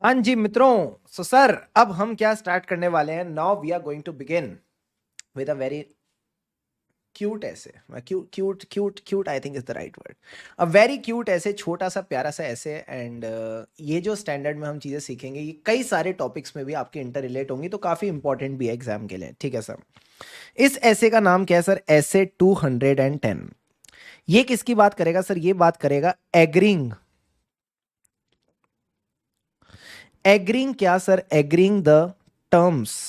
हाँ जी मित्रों, so sir अब हम क्या स्टार्ट करने वाले हैं। Now we are going to begin with a very cute essay cute cute cute cute I think is the right word. A very cute essay, छोटा सा प्यारा सा ऐसे। एंड ये जो स्टैंडर्ड में हम चीज़ें सीखेंगे ये कई सारे टॉपिक्स में भी आपके इंटर रिलेट होंगी, तो काफ़ी इंपॉर्टेंट भी है एग्जाम के लिए। ठीक है सर। इस ऐसे का नाम क्या है सर? ऐसे 210। ये किसकी बात करेगा सर? ये बात करेगा एग्रीइंग। एग्रीइंग क्या sir? Agreeing the terms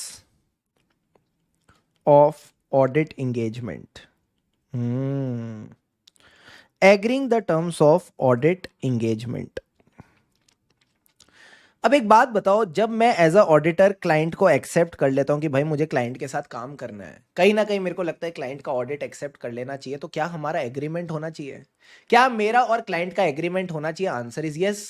of audit engagement. Agreeing the terms of audit engagement. अब एक बात बताओ, जब मैं एज अ ऑडिटर क्लाइंट को एक्सेप्ट कर लेता हूं कि भाई मुझे क्लाइंट के साथ काम करना है, कहीं ना कहीं मेरे को लगता है क्लाइंट का ऑडिट एक्सेप्ट कर लेना चाहिए, तो क्या हमारा एग्रीमेंट होना चाहिए? क्या मेरा और क्लाइंट का एग्रीमेंट होना चाहिए? Answer is yes.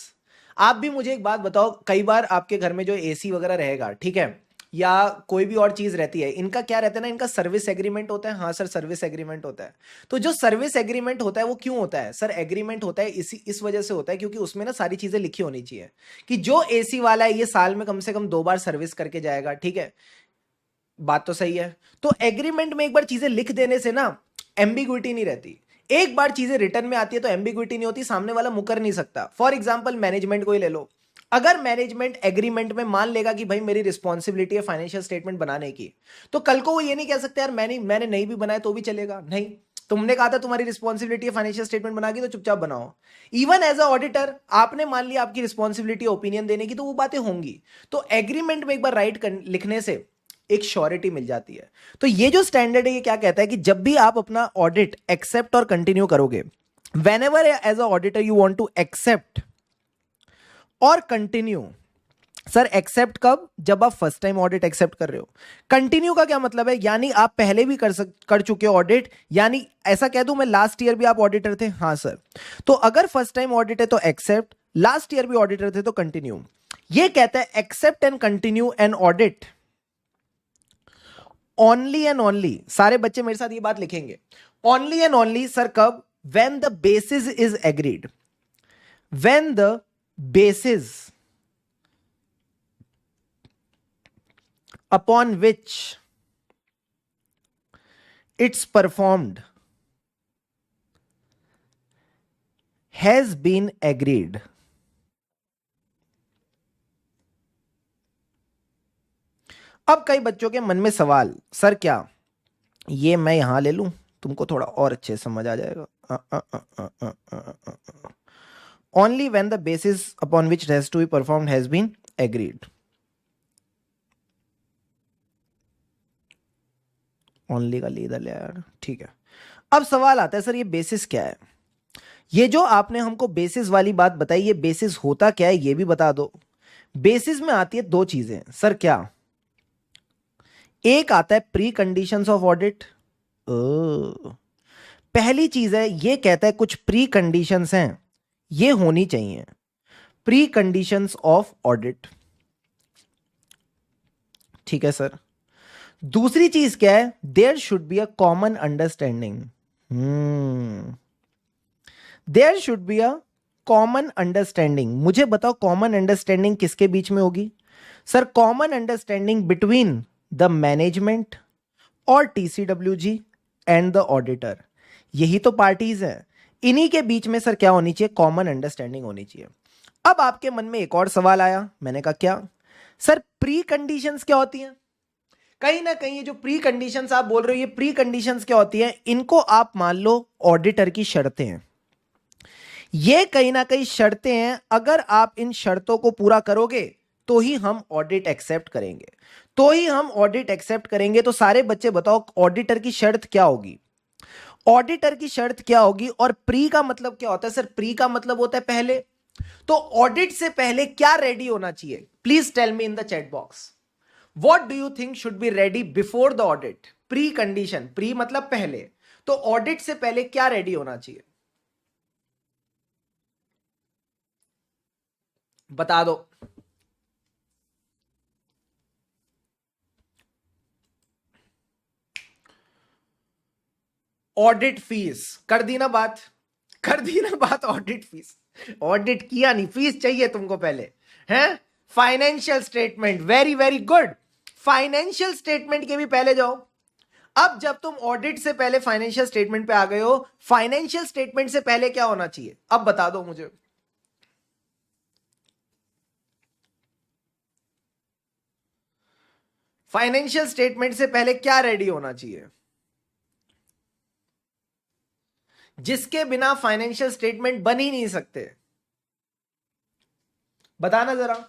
आप भी मुझे एक बात बताओ, कई बार आपके घर में जो एसी वगैरह रहेगा, ठीक है, या कोई भी और चीज रहती है, इनका क्या रहता है ना, इनका सर्विस एग्रीमेंट होता है। हाँ सर, सर्विस एग्रीमेंट होता है। तो जो सर्विस एग्रीमेंट होता है वो क्यों होता है सर? एग्रीमेंट होता है इस वजह से होता है क्योंकि उसमें ना सारी चीजें लिखी होनी चाहिए कि जो एसी वाला है ये साल में कम से कम 2 बार सर्विस करके जाएगा। ठीक है, बात तो सही है। तो एग्रीमेंट में एक बार चीजें लिख देने से ना एम्बिग्विटी नहीं रहती। एक बार चीजें रिटर्न में आती है तो एम्बिग्विटी नहीं होती, सामने वाला मुकर नहीं सकता। फॉर एग्जाम्पल मैनेजमेंट को ही ले लो। अगर मैनेजमेंट एग्रीमेंट में मान लेगा कि भाई मेरी रिस्पॉन्सिबिलिटी है फाइनेंशियल स्टेटमेंट बनाने की, तो कल को वो ये नहीं कह सकते यार मैंने नहीं भी बनाया तो भी चलेगा। नहीं, तुमने कहा था तुम्हारी रिस्पॉन्सिबिलिटी है फाइनेंशियल स्टेटमेंट बना के, तो चुपचाप बनाओ। इवन एज अ ऑडिटर आपने मान लिया आपकी रिस्पॉन्सिबिलिटी ओपिनियन देने की, तो वो बातें होंगी। तो एग्रीमेंट में एक बार राइट लिखने से एक श्योरिटी मिल जाती है। तो ये जो स्टैंडर्ड है ये क्या कहता है कि जब भी आप अपना ऑडिट एक्सेप्ट और कंटिन्यू करोगे, whenever as a auditor you want to accept और कंटिन्यू। सर एक्सेप्ट कब? जब आप फर्स्ट टाइम ऑडिट एक्सेप्ट कर रहे हो। कंटिन्यू का क्या मतलब है? यानी आप पहले भी कर चुके हो ऑडिट। यानी ऐसा कह दूं मैं, लास्ट ईयर भी आप ऑडिटर थे। हाँ सर। तो अगर फर्स्ट टाइम ऑडिट है तो एक्सेप्ट, लास्ट ईयर भी ऑडिटर थे तो कंटिन्यू। ये कहता है accept and continue an audit only and only. सारे बच्चे मेरे साथ ये बात लिखेंगे। ओनली एंड ओनली सर कब? When the basis is agreed. When the basis upon which it's performed has been agreed. अब कई बच्चों के मन में सवाल, सर क्या ये मैं यहां ले लूं? तुमको थोड़ा और अच्छे समझ आ जाएगा। Only when the basis upon which it has to be performed has been agreed. Only का लीडर ले यार, ठीक है। अब सवाल आता है, सर ये बेसिस क्या है? ये जो आपने हमको बेसिस वाली बात बताई, ये बेसिस होता क्या है ये भी बता दो। बेसिस में आती है दो चीजें सर। क्या? एक आता है प्री कंडीशंस ऑफ ऑडिट। पहली चीज है, ये कहता है कुछ प्री कंडीशंस हैं, ये होनी चाहिए। प्री कंडीशंस ऑफ ऑडिट, ठीक है सर। दूसरी चीज क्या है? There should be a common understanding. There should be a common understanding. मुझे बताओ कॉमन अंडरस्टैंडिंग किसके बीच में होगी? Sir common understanding between the management और टीसीडब्ल्यूजी एंड द ऑडिटर। यही तो पार्टीज हैं। इन्हीं के बीच में सर क्या होनी चाहिए? कॉमन अंडरस्टैंडिंग होनी चाहिए। अब आपके मन में एक और सवाल आया। मैंने कहा क्या सर प्री कंडीशंस क्या होती हैं? कहीं ना कहीं ये जो प्री कंडीशंस आप बोल रहे हो, ये प्री कंडीशंस क्या होती हैं? इनको आप मान लो ऑडिटर की शर्तें हैं। ये कहीं ना कहीं शर्तें हैं, अगर आप इन शर्तों को पूरा करोगे तो ही हम ऑडिट एक्सेप्ट करेंगे। तो ही हम ऑडिट एक्सेप्ट करेंगे। तो सारे बच्चे बताओ ऑडिटर की शर्त क्या होगी? ऑडिटर की शर्त क्या होगी? और प्री का मतलब क्या होता है सर? प्री का मतलब होता है पहले। तो ऑडिट से पहले क्या रेडी होना चाहिए? Please tell me in the chat box. What do you think should be ready before the audit? Precondition, pre मतलब पहले, तो ऑडिट से पहले क्या रेडी होना चाहिए? बता दो। ऑडिट फीस कर दी ना बात? कर दी ना बात? Audit fees. ऑडिट किया नहीं, फीस चाहिए तुमको पहले, हैं? Financial statement, very very good. Financial statement के भी पहले जाओ। अब जब तुम ऑडिट से पहले फाइनेंशियल स्टेटमेंट पे आ गए हो, फाइनेंशियल स्टेटमेंट से पहले क्या होना चाहिए अब बता दो मुझे। फाइनेंशियल स्टेटमेंट से पहले क्या रेडी होना चाहिए, जिसके बिना फाइनेंशियल स्टेटमेंट बन ही नहीं सकते? बताना जरा।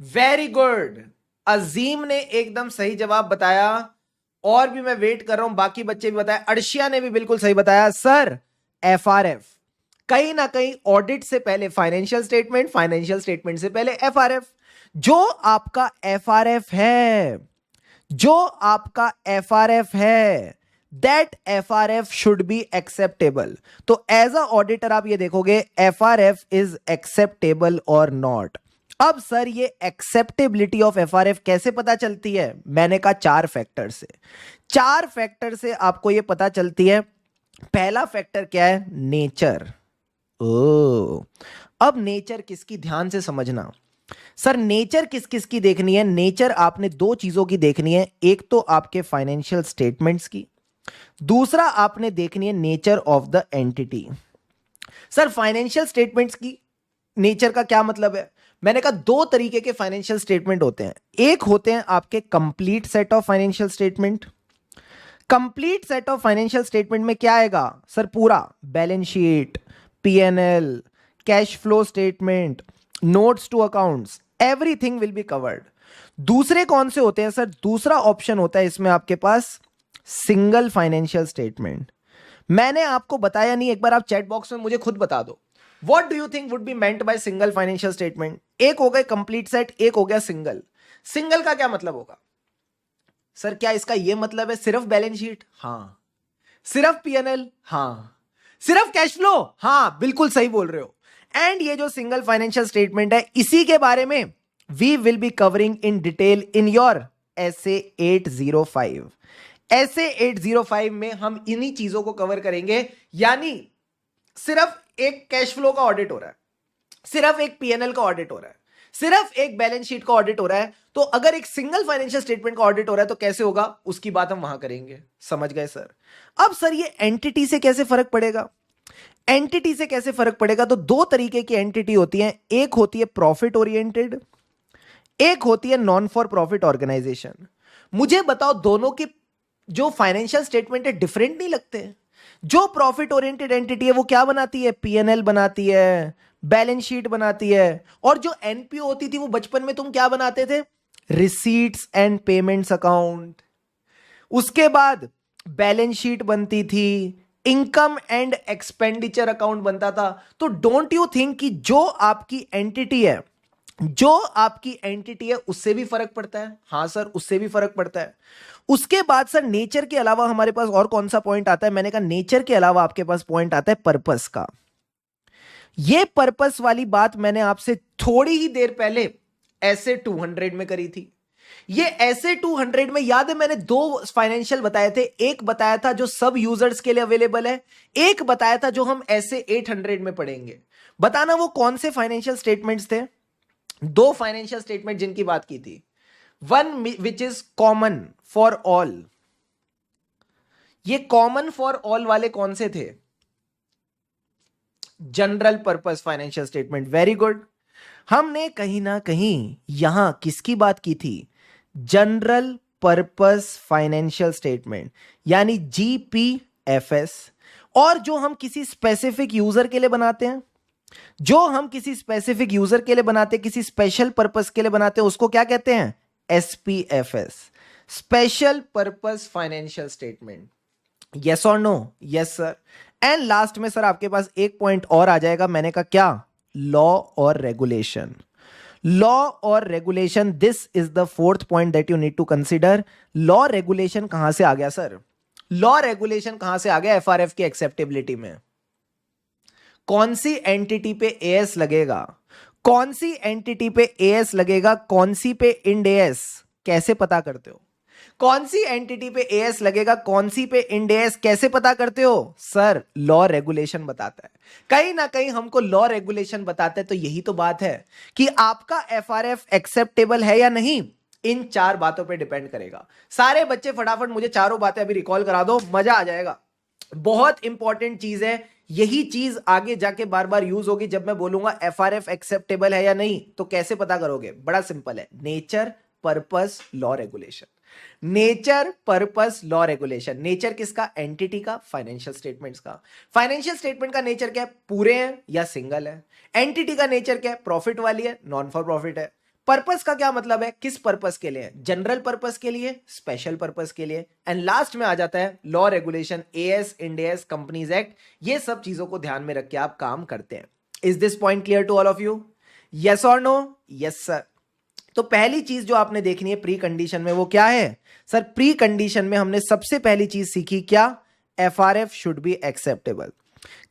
वेरी गुड, अजीम ने एकदम सही जवाब बताया, और भी मैं वेट कर रहा हूं बाकी बच्चे भी बताया। अर्शिया ने भी बिल्कुल सही बताया सर, एफआरएफ। कहीं ना कहीं ऑडिट से पहले फाइनेंशियल स्टेटमेंट, फाइनेंशियल स्टेटमेंट से पहले एफआरएफ। जो आपका एफआरएफ है, जो आपका एफआरएफ है, that FRF should be acceptable. तो एज अ ऑडिटर आप ये देखोगे एफआरएफ इज एक्सेप्टेबल और नॉट। अब सर ये एक्सेप्टेबिलिटी ऑफ एफआरएफ कैसे पता चलती है? मैंने कहा 4 फैक्टर से। 4 फैक्टर से आपको ये पता चलती है। पहला फैक्टर क्या है? नेचर। ओ, अब नेचर किसकी, ध्यान से समझना सर। नेचर किस किस की देखनी है? नेचर आपने 2 चीजों की देखनी है। एक तो आपके फाइनेंशियल स्टेटमेंट्स की, दूसरा आपने देखनी है nature of the entity. Sir financial statements की नेचर का क्या मतलब है? मैंने कहा 2 तरीके के फाइनेंशियल स्टेटमेंट होते हैं। एक होते हैं आपके complete set of financial statement. Complete set of financial statement में क्या आएगा सर? पूरा balance sheet, PNL, cash flow statement, notes to accounts, everything will be covered. दूसरे कौन से होते हैं सर? दूसरा ऑप्शन होता है इसमें आपके पास सिंगल फाइनेंशियल स्टेटमेंट। मैंने आपको बताया नहीं, एक बार आप चैट बॉक्स में मुझे खुद बता दो, what do you think would be meant by single financial statement? एक हो गए कंप्लीट सेट, एक हो गया सिंगल। सिंगल का क्या मतलब होगा सर? क्या इसका यह मतलब है सिर्फ बैलेंस शीट? हां। सिर्फ पीएनएल? हां। सिर्फ कैश फ्लो? हां, बिल्कुल सही बोल रहे हो। एंड ये जो सिंगल फाइनेंशियल स्टेटमेंट है, इसी के बारे में we will be covering in detail in your SA 805। SA 805 में हम इन्हीं चीजों को कवर करेंगे। यानी सिर्फ एक कैश फ्लो का ऑडिट हो रहा है, सिर्फ एक पीएनएल का ऑडिट हो रहा है, सिर्फ एक बैलेंस शीट का ऑडिट हो रहा है, तो अगर एक सिंगल फाइनेंशियल स्टेटमेंट का ऑडिट हो रहा है तो कैसे होगा, उसकी बात हम वहां करेंगे। समझ गए सर? अब सर ये एंटिटी से कैसे फर्क पड़ेगा? एंटिटी से कैसे फर्क पड़ेगा? तो 2 तरीके की एंटिटी होती है। एक होती है प्रॉफिट ओरिएंटेड, एक होती है नॉन फॉर प्रॉफिट ऑर्गेनाइजेशन। मुझे बताओ, दोनों की जो फाइनेंशियल स्टेटमेंट है डिफरेंट नहीं लगते? जो प्रॉफिट ओरिएंटेड एंटिटी है वो क्या बनाती है? पीएनएल बनाती है, बैलेंस शीट बनाती है। और जो एनपीओ होती थी वो बचपन में तुम क्या बनाते थे? Receipts and payments account. उसके बाद बैलेंस शीट बनती थी, इनकम एंड एक्सपेंडिचर अकाउंट बनता था। तो डोंट यू थिंक कि जो आपकी एंटिटी है, जो आपकी एंटिटी है उससे भी फर्क पड़ता है? हां सर, उससे भी फर्क पड़ता है। उसके बाद सर नेचर के अलावा हमारे पास और कौन सा पॉइंट आता है? मैंने कहा नेचर के अलावा आपके पास पॉइंट आता है पर्पस का। ये पर्पस वाली बात मैंने आपसे थोड़ी ही देर पहले एसे 200 में करी थी। ये एसे 200 में याद है मैंने 2 फाइनेंशियल बताए थे। एक बताया था जो सब यूजर्स के लिए अवेलेबल है, एक बताया था जो हम एसे 800 में पढ़ेंगे। बताना वो कौन से फाइनेंशियल स्टेटमेंट्स थे? 2 फाइनेंशियल स्टेटमेंट जिनकी बात की थी। One which is common for all. ये कॉमन फॉर ऑल वाले कौन से थे? General purpose financial statement. Very good. हमने कहीं ना कहीं यहां किसकी बात की थी? जनरल पर्पस फाइनेंशियल स्टेटमेंट, यानी जीपीएफएस। और जो हम किसी स्पेसिफिक यूजर के लिए बनाते हैं, जो हम किसी स्पेसिफिक यूजर के लिए बनाते हैं, किसी स्पेशल पर्पस के लिए बनाते हैं, उसको क्या कहते हैं? SPFS, special purpose financial statement. Yes और no? Yes sir. And last में सर आपके पास एक पॉइंट और आ जाएगा। मैंने कहा क्या? लॉ और रेगुलेशन। लॉ और regulation, this is the 4th point that you need to consider. Law regulation कहां से आ गया सर? लॉ रेगुलेशन कहां से आ गया एफआरएफ की एक्सेप्टेबिलिटी में? कौन सी एंटिटी पे एएस लगेगा, कौन सी एंटिटी पे एएस लगेगा, कौन सी पे इंड एएस? कैसे पता करते हो? कौन सी एंटिटी पे एएस लगेगा, कौन सी पे इंड एएस, कैसे पता करते हो सर? लॉ रेगुलेशन बताता है, कहीं ना कहीं हमको लॉ रेगुलेशन बताता है। तो यही तो बात है कि आपका एफआरएफ एक्सेप्टेबल है या नहीं, इन चार बातों पे डिपेंड करेगा। सारे बच्चे फटाफट मुझे चारों बातें अभी रिकॉल करा दो, मजा आ जाएगा। बहुत इंपॉर्टेंट चीज है, यही चीज आगे जाके बार बार यूज होगी। जब मैं बोलूंगा एफआरएफ एक्सेप्टेबल है या नहीं, तो कैसे पता करोगे? बड़ा सिंपल है, nature purpose law regulation. Nature purpose law regulation. Nature किसका? एंटिटी का, फाइनेंशियल स्टेटमेंट्स का। फाइनेंशियल स्टेटमेंट का नेचर क्या है? पूरे हैं या सिंगल है। एंटिटी का नेचर क्या है? प्रॉफिट वाली है, नॉन फॉर प्रॉफिट है। पर्पस का क्या मतलब है? किस पर्पस के लिए? जनरल पर्पस के लिए, स्पेशल पर्पस के लिए। एंड लास्ट में आ जाता है law regulation, as, Ind AS, companies act. ये सब चीजों को ध्यान में रख के आप काम करते हैं। Is this point clear to all of you? Yes और नो? Yes sir. तो पहली चीज जो आपने देखनी है प्री कंडीशन में, वो क्या है सर? प्री कंडीशन में हमने सबसे पहली चीज सीखी क्या? FRF should be acceptable.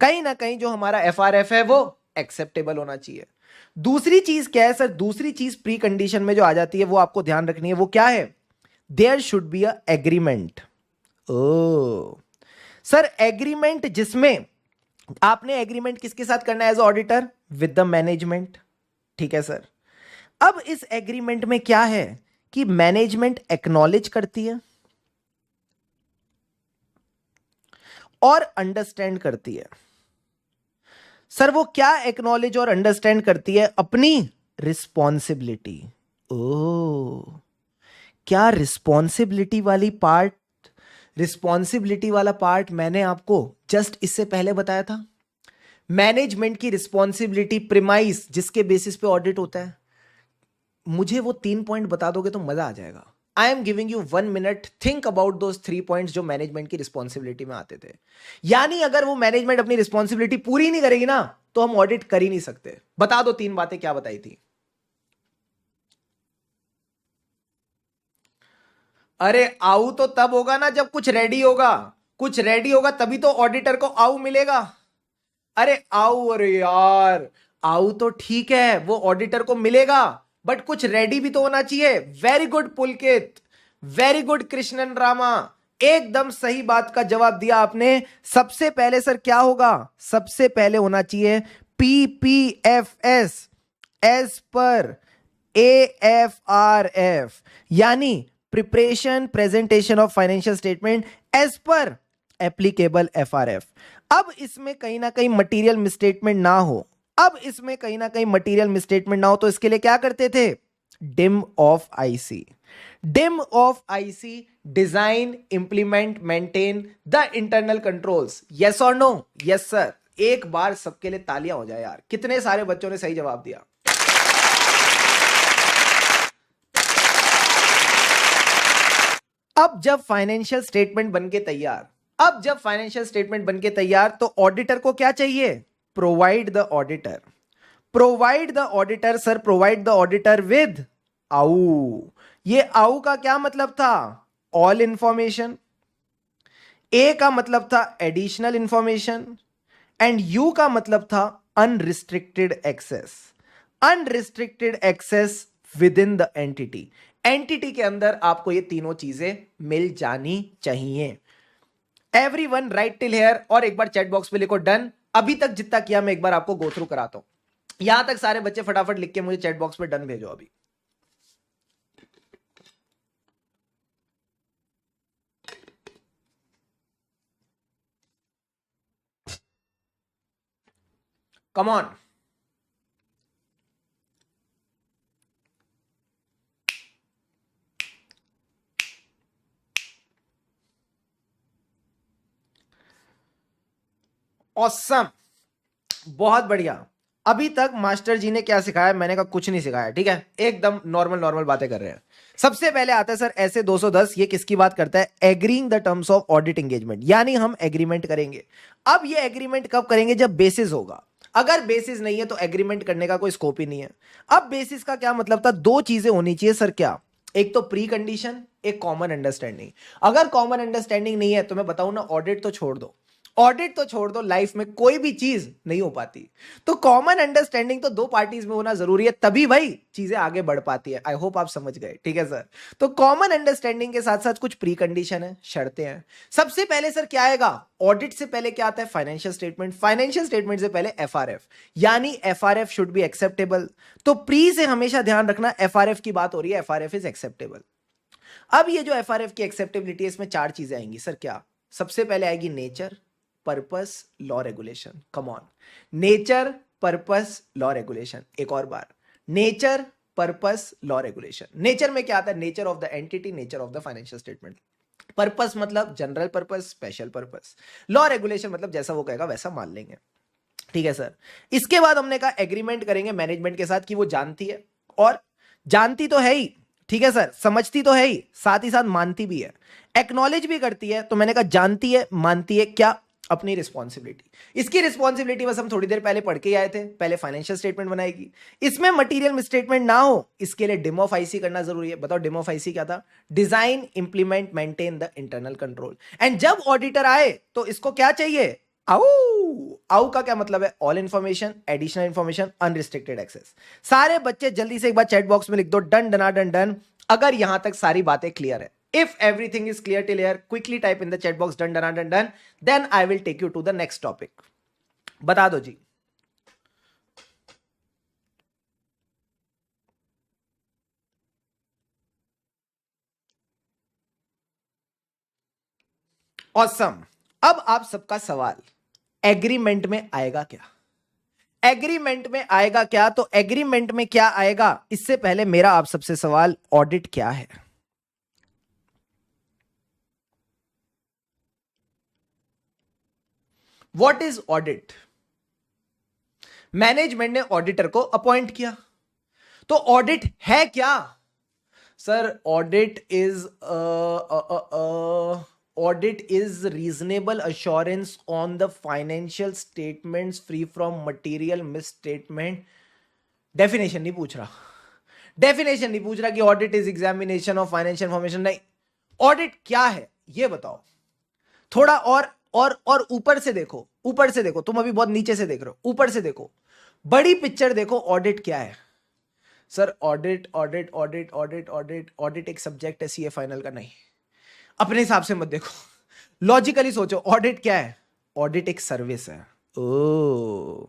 कहीं ना कहीं जो हमारा एफआरएफ है वो एक्सेप्टेबल होना चाहिए। दूसरी चीज क्या है सर? दूसरी चीज प्री कंडीशन में जो आ जाती है वो आपको ध्यान रखनी है, वो क्या है? There should be a agreement. Oh sir, agreement जिसमें आपने एग्रीमेंट किसके साथ करना है as auditor? With the management. ठीक है सर। अब इस एग्रीमेंट में क्या है कि मैनेजमेंट एक्नॉलेज करती है और अंडरस्टैंड करती है। सर वो क्या एक्नॉलेज और अंडरस्टैंड करती है? अपनी रिस्पॉन्सिबिलिटी। ओ, क्या रिस्पॉन्सिबिलिटी वाली पार्ट, रिस्पॉन्सिबिलिटी वाला पार्ट मैंने आपको जस्ट इससे पहले बताया था। मैनेजमेंट की रिस्पॉन्सिबिलिटी, प्रिमाइस जिसके बेसिस पे ऑडिट होता है। मुझे वो 3 पॉइंट बता दोगे तो मजा आ जाएगा। I am giving you 1 minute, think about those 3 points जो मैनेजमेंट की रिस्पॉन्सिबिलिटी में आते थे। यानी अगर वो मैनेजमेंट अपनी रिस्पॉन्सिबिलिटी पूरी नहीं करेगी ना, तो हम ऑडिट कर ही नहीं सकते। बता दो 3 बातें क्या बताई थी? अरे आऊ तो तब होगा ना जब कुछ रेडी होगा। कुछ रेडी होगा तभी तो ऑडिटर को आऊ मिलेगा। अरे आऊ, अरे यार, आऊ तो ठीक है, वो ऑडिटर को मिलेगा, बट कुछ रेडी भी तो होना चाहिए। वेरी गुड पुलकित, वेरी गुड कृष्णन रामा, एकदम सही बात का जवाब दिया आपने। सबसे पहले सर क्या होगा? सबसे पहले होना चाहिए पीपीएफएस एज पर एएफआरएफ, यानी preparation presentation of financial statement as per applicable FRF. अब इसमें कहीं ना कहीं मटेरियल मिसस्टेटमेंट ना हो, अब इसमें कहीं ना कहीं मटेरियल मिसस्टेटमेंट ना हो, तो इसके लिए क्या करते थे? Dim of IC. Dim of IC, design, implement, maintain the internal controls. Yes और नो? Yes sir. एक बार सबके लिए तालियां हो जाए यार, कितने सारे बच्चों ने सही जवाब दिया। अब जब फाइनेंशियल स्टेटमेंट बनके तैयार, अब जब फाइनेंशियल स्टेटमेंट बनके तैयार, तो ऑडिटर को क्या चाहिए? Provide the auditor, provide the auditor sir, provide the auditor with आऊ। ये आऊ का क्या मतलब था? All information. ए का मतलब था एडिशनल इंफॉर्मेशन, एंड यू का मतलब था unrestricted access. Unrestricted access within the entity. Entity के अंदर आपको ये तीनों चीजें मिल जानी चाहिए। एवरीवन राइट टिल हियर, और एक बार चैट बॉक्स पे लिखो डन। अभी तक जितना किया मैं एक बार आपको गो थ्रू कराता हूं। यहां तक सारे बच्चे फटाफट लिख के मुझे चैट बॉक्स पे डन भेजो अभी। Come on. ऑसम, बहुत बढ़िया। अभी तक मास्टर जी ने क्या सिखाया? मैंने कहा कुछ नहीं सिखाया, ठीक है, एकदम नॉर्मल नॉर्मल बातें कर रहे हैं। सबसे पहले आता है सर ऐसे 210, ये किसकी बात करता है? Agreeing the terms of audit engagement, यानी हम एग्रीमेंट करेंगे। अब ये एग्रीमेंट कब करेंगे? जब बेसिस होगा। अगर बेसिस नहीं है तो एग्रीमेंट करने का कोई स्कोप ही नहीं है। अब बेसिस का क्या मतलब था? 2 चीजें होनी चाहिए सर। क्या? एक तो प्री कंडीशन, एक कॉमन अंडरस्टैंडिंग। अगर कॉमन अंडरस्टैंडिंग नहीं है तो मैं बताऊं ना, ऑडिट तो छोड़ दो, ऑडिट तो छोड़ दो, लाइफ में कोई भी चीज नहीं हो पाती। तो कॉमन अंडरस्टैंडिंग तो दो पार्टीज में होना जरूरी है, तभी भाई चीजें आगे बढ़ पाती है। आई होप आप समझ गए, ठीक है सर। तो कॉमन अंडरस्टैंडिंग के साथ साथ कुछ प्री कंडीशन है, शर्तें हैं। सबसे पहले सर क्या आएगा, ऑडिट से पहले क्या आता है, फाइनेंशियल स्टेटमेंट। फाइनेंशियल स्टेटमेंट से पहले एफआरएफ, यानी एफआरएफ शुड बी एक्सेप्टेबल। तो प्री से हमेशा ध्यान रखना, एफआरएफ की बात हो रही है, एफआरएफ इज एक्सेप्टेबल। अब ये जो एफआरएफ की एक्सेप्टेबिलिटी है, इसमें चार चीजें आएंगी सर। क्या, सबसे पहले आएगी nature, purpose, law, regulation. Come on, nature, purpose, law, regulation. एक और बार, nature, purpose, law, regulation. Nature में क्या आता है, nature of the entity, nature of the financial statement. Purpose मतलब general purpose, special purpose. Law, regulation मतलब जैसा वो कहेगा वैसा मान लेंगे, ठीक है सर। इसके बाद हमने कहा एग्रीमेंट करेंगे मैनेजमेंट के साथ कि वो जानती है, और जानती तो है ही, ठीक है सर, समझती तो है ही, साथ ही साथ मानती भी है, एक्नॉलेज भी करती है। तो मैंने कहा जानती है, मानती है, क्या, अपनी रिस्पॉन्सिबिलिटी। इसकी रिस्पॉन्सिबिलिटी बस हम थोड़ी देर पहले पढ़ के आए थे, पहले फाइनेंशियल स्टेटमेंट बनाएगी, इसमें मटेरियल मिसस्टेटमेंट ना हो, इसके लिए डिम ऑफ आईसी करना जरूरी है। बताओ डिम ऑफ आईसी क्या था, design, implement, maintain the internal control. And जब ऑडिटर आए तो इसको क्या चाहिए, आउ। आउ का क्या मतलब है, all information, additional information, unrestricted access. सारे बच्चे जल्दी से एक बार चैट बॉक्स में लिख दो, डन डना डन डन, अगर यहां तक सारी बातें क्लियर है। If everything is clear till here, quickly type in the chat box done done done done. Then I will take you to the next topic. बता दो जी। Awesome. अब आप सबका सवाल, एग्रीमेंट में आएगा क्या, एग्रीमेंट में आएगा क्या। तो एग्रीमेंट में क्या आएगा, इससे पहले मेरा आप सबसे सवाल, ऑडिट क्या है। What is audit. मैनेजमेंट ने ऑडिटर को अपॉइंट किया, तो ऑडिट है क्या sir. Audit is reasonable assurance on the financial statements free from material misstatement. Definition नहीं पूछ रहा, डेफिनेशन नहीं पूछ रहा कि audit is examination of financial information, नहीं। ऑडिट क्या है ये बताओ, थोड़ा और ऊपर से देखो, ऊपर से देखो, तुम अभी बहुत नीचे से देख रहे हो, ऊपर से देखो, बड़ी पिक्चर देखो, ऑडिट क्या है sir. Audit audit audit audit audit audit एक सब्जेक्ट है सीए फाइनल का, नहीं, अपने हिसाब से मत देखो, लॉजिकली सोचो। ऑडिट क्या है, ऑडिट एक सर्विस है। ओ,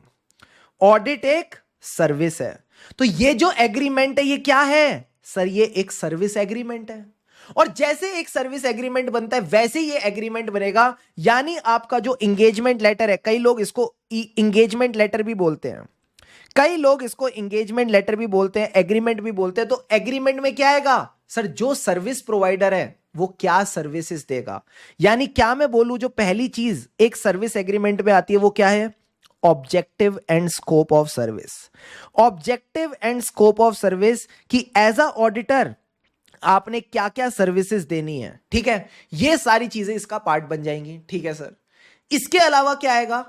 ऑडिट एक सर्विस है। तो ये जो एग्रीमेंट है ये क्या है सर, ये एक सर्विस एग्रीमेंट है। और जैसे एक सर्विस एग्रीमेंट बनता है वैसे ये एग्रीमेंट बनेगा, यानी आपका जो इंगेजमेंट लेटर है, कई लोग इसको इंगेजमेंट लेटर भी बोलते हैं, कई लोग इसको इंगेजमेंट लेटर भी बोलते हैं, एग्रीमेंट भी बोलते हैं। तो एग्रीमेंट में क्या आएगा सर, जो सर्विस प्रोवाइडर है वो क्या सर्विसेज देगा। यानी क्या मैं बोलूं, जो पहली चीज एक सर्विस एग्रीमेंट में आती है वो क्या है, objective and scope of service. Objective and scope of service की एज अ ऑडिटर आपने क्या क्या सर्विसेज देनी है, ठीक है, ये सारी चीजें इसका पार्ट बन जाएंगी, ठीक है सर। इसके अलावा क्या आएगा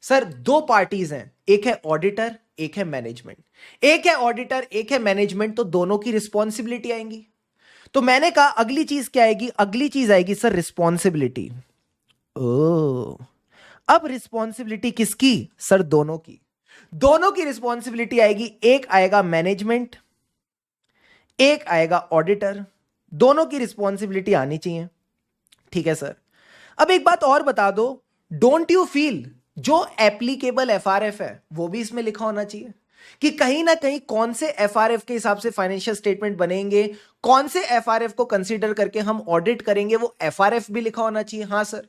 सर, दो पार्टीज हैं, एक है ऑडिटर, एक है मैनेजमेंट। एक है ऑडिटर, एक है मैनेजमेंट, तो दोनों की रिस्पॉन्सिबिलिटी आएंगी। तो मैंने कहा अगली चीज क्या आएगी, अगली चीज आएगी सर रिस्पॉन्सिबिलिटी। ओ, अब रिस्पॉन्सिबिलिटी किसकी सर, दोनों की, दोनों की रिस्पॉन्सिबिलिटी आएगी। एक आएगा मैनेजमेंट, एक आएगा ऑडिटर, दोनों की रिस्पॉन्सिबिलिटी आनी चाहिए, ठीक है सर। अब एक बात और बता दो, डोंट यू फील जो एप्लीकेबल एफआरएफ है वो भी इसमें लिखा होना चाहिए, कि कहीं ना कहीं कौन से एफआरएफ के हिसाब से फाइनेंशियल स्टेटमेंट बनेंगे, कौन से एफआरएफ को कंसीडर करके हम ऑडिट करेंगे, वो एफआरएफ भी लिखा होना चाहिए। हाँ सर,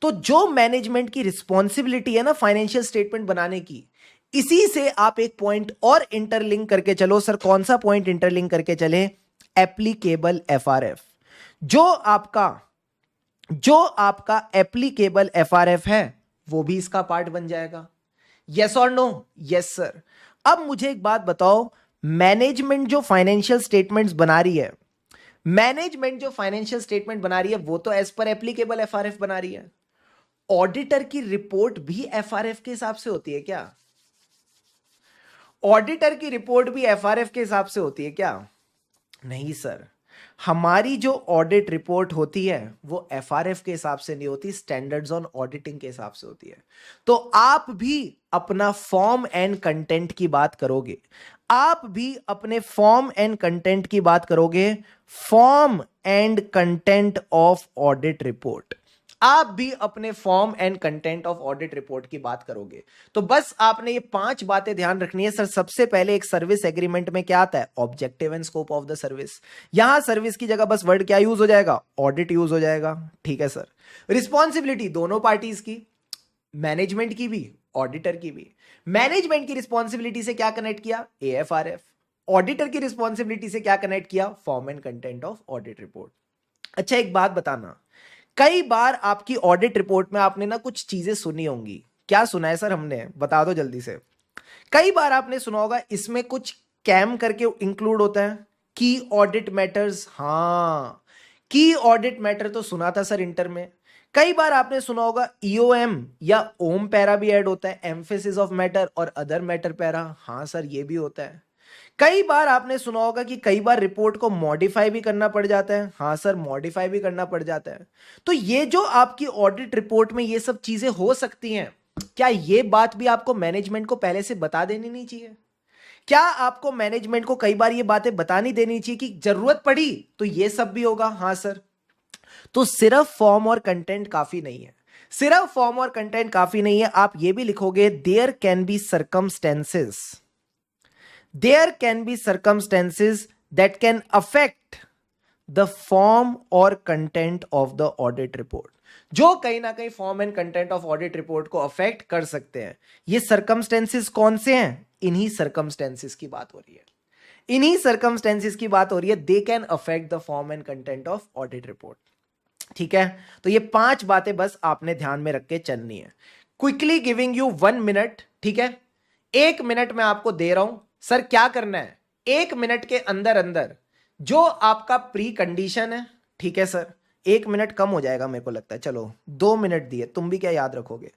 तो जो मैनेजमेंट की रिस्पॉन्सिबिलिटी है ना फाइनेंशियल स्टेटमेंट बनाने की, इसी से आप एक पॉइंट और इंटरलिंक करके चलो सर। कौन सा पॉइंट इंटरलिंक करके चले, एप्लीकेबल एफआरएफ। जो आपका एप्लीकेबल एफआरएफ है वो भी इसका पार्ट बन जाएगा। यस और नो, यस सर। अब मुझे एक बात बताओ, मैनेजमेंट जो फाइनेंशियल स्टेटमेंट्स बना रही है, मैनेजमेंट जो फाइनेंशियल स्टेटमेंट बना रही है वो तो एज पर एप्लीकेबल एफआरएफ बना रही है। ऑडिटर की रिपोर्ट भी एफआरएफ के हिसाब से होती है क्या, ऑडिटर की रिपोर्ट भी एफआरएफ के हिसाब से होती है क्या, नहीं सर। हमारी जो ऑडिट रिपोर्ट होती है वो एफआरएफ के हिसाब से नहीं होती, स्टैंडर्ड्स ऑन ऑडिटिंग के हिसाब से होती है। तो आप भी अपना फॉर्म एंड कंटेंट की बात करोगे, आप भी अपने फॉर्म एंड कंटेंट की बात करोगे, form and content of audit report, आप भी अपने form and content of audit report की बात करोगे। तो बस आपने ये 5 बातें ध्यान रखनी है। सर सबसे पहले एक सर्विस एग्रीमेंट में क्या आता है? Objective and scope of the service. यहां सर्विस की जगह बस वर्ड क्या यूज हो जाएगा? ऑडिट यूज हो जाएगा। ठीक है सर। रिस्पॉन्सिबिलिटी दोनों पार्टीज की, मैनेजमेंट की भी, ऑडिटर की भी। मैनेजमेंट की रिस्पॉन्सिबिलिटी से क्या कनेक्ट किया? एएफआरएफ। ऑडिटर की रिस्पॉन्सिबिलिटी से क्या कनेक्ट किया? Form and content of audit report. अच्छा एक बात बताना, कई बार आपकी ऑडिट रिपोर्ट में आपने ना कुछ चीजें सुनी होंगी। क्या सुना है सर हमने? बता दो जल्दी से। कई बार आपने सुना होगा इसमें कुछ कैम करके इंक्लूड होता है, की ऑडिट मैटर्स। हाँ, की ऑडिट मैटर तो सुना था सर इंटर में। कई बार आपने सुना होगा ईओएम या ओम पैरा भी ऐड होता है, एम्फेसिस ऑफ मैटर और अदर मैटर पैरा। हाँ सर ये भी होता है। कई बार आपने सुना होगा कि कई बार रिपोर्ट को मॉडिफाई भी करना पड़ जाता है। हाँ सर मॉडिफाई भी करना पड़ जाता है। तो ये जो आपकी ऑडिट रिपोर्ट में ये सब चीजें हो सकती हैं, क्या ये बात भी आपको मैनेजमेंट को पहले से बता देनी नहीं चाहिए? क्या आपको मैनेजमेंट को कई बार ये बातें बतानी देनी चाहिए कि जरूरत पड़ी तो ये सब भी होगा? हाँ सर। तो सिर्फ फॉर्म और कंटेंट काफी नहीं है, सिर्फ फॉर्म और कंटेंट काफी नहीं है। आप ये भी लिखोगे there can be circumstances, there can be circumstances that can affect the form or content of the audit report, जो कहीं ना कहीं form and content of audit report को अफेक्ट कर सकते हैं। ये सर्कमस्टेंसेस कौन से हैं? इन्हीं सर्कमस्टेंसेस की बात हो रही है, इन्हीं सर्कमस्टेंसेस की बात हो रही है। They can affect the form and content of audit report. ठीक है, तो ये 5 बातें बस आपने ध्यान में रख के चलनी है। Quickly giving you 1 minute. ठीक है, 1 मिनट मैं आपको दे रहा हूं। सर क्या करना है? 1 मिनट के अंदर अंदर जो आपका प्री कंडीशन है, ठीक है सर, 1 मिनट कम हो जाएगा मेरे को लगता है, चलो 2 मिनट दिए, तुम भी क्या याद रखोगे।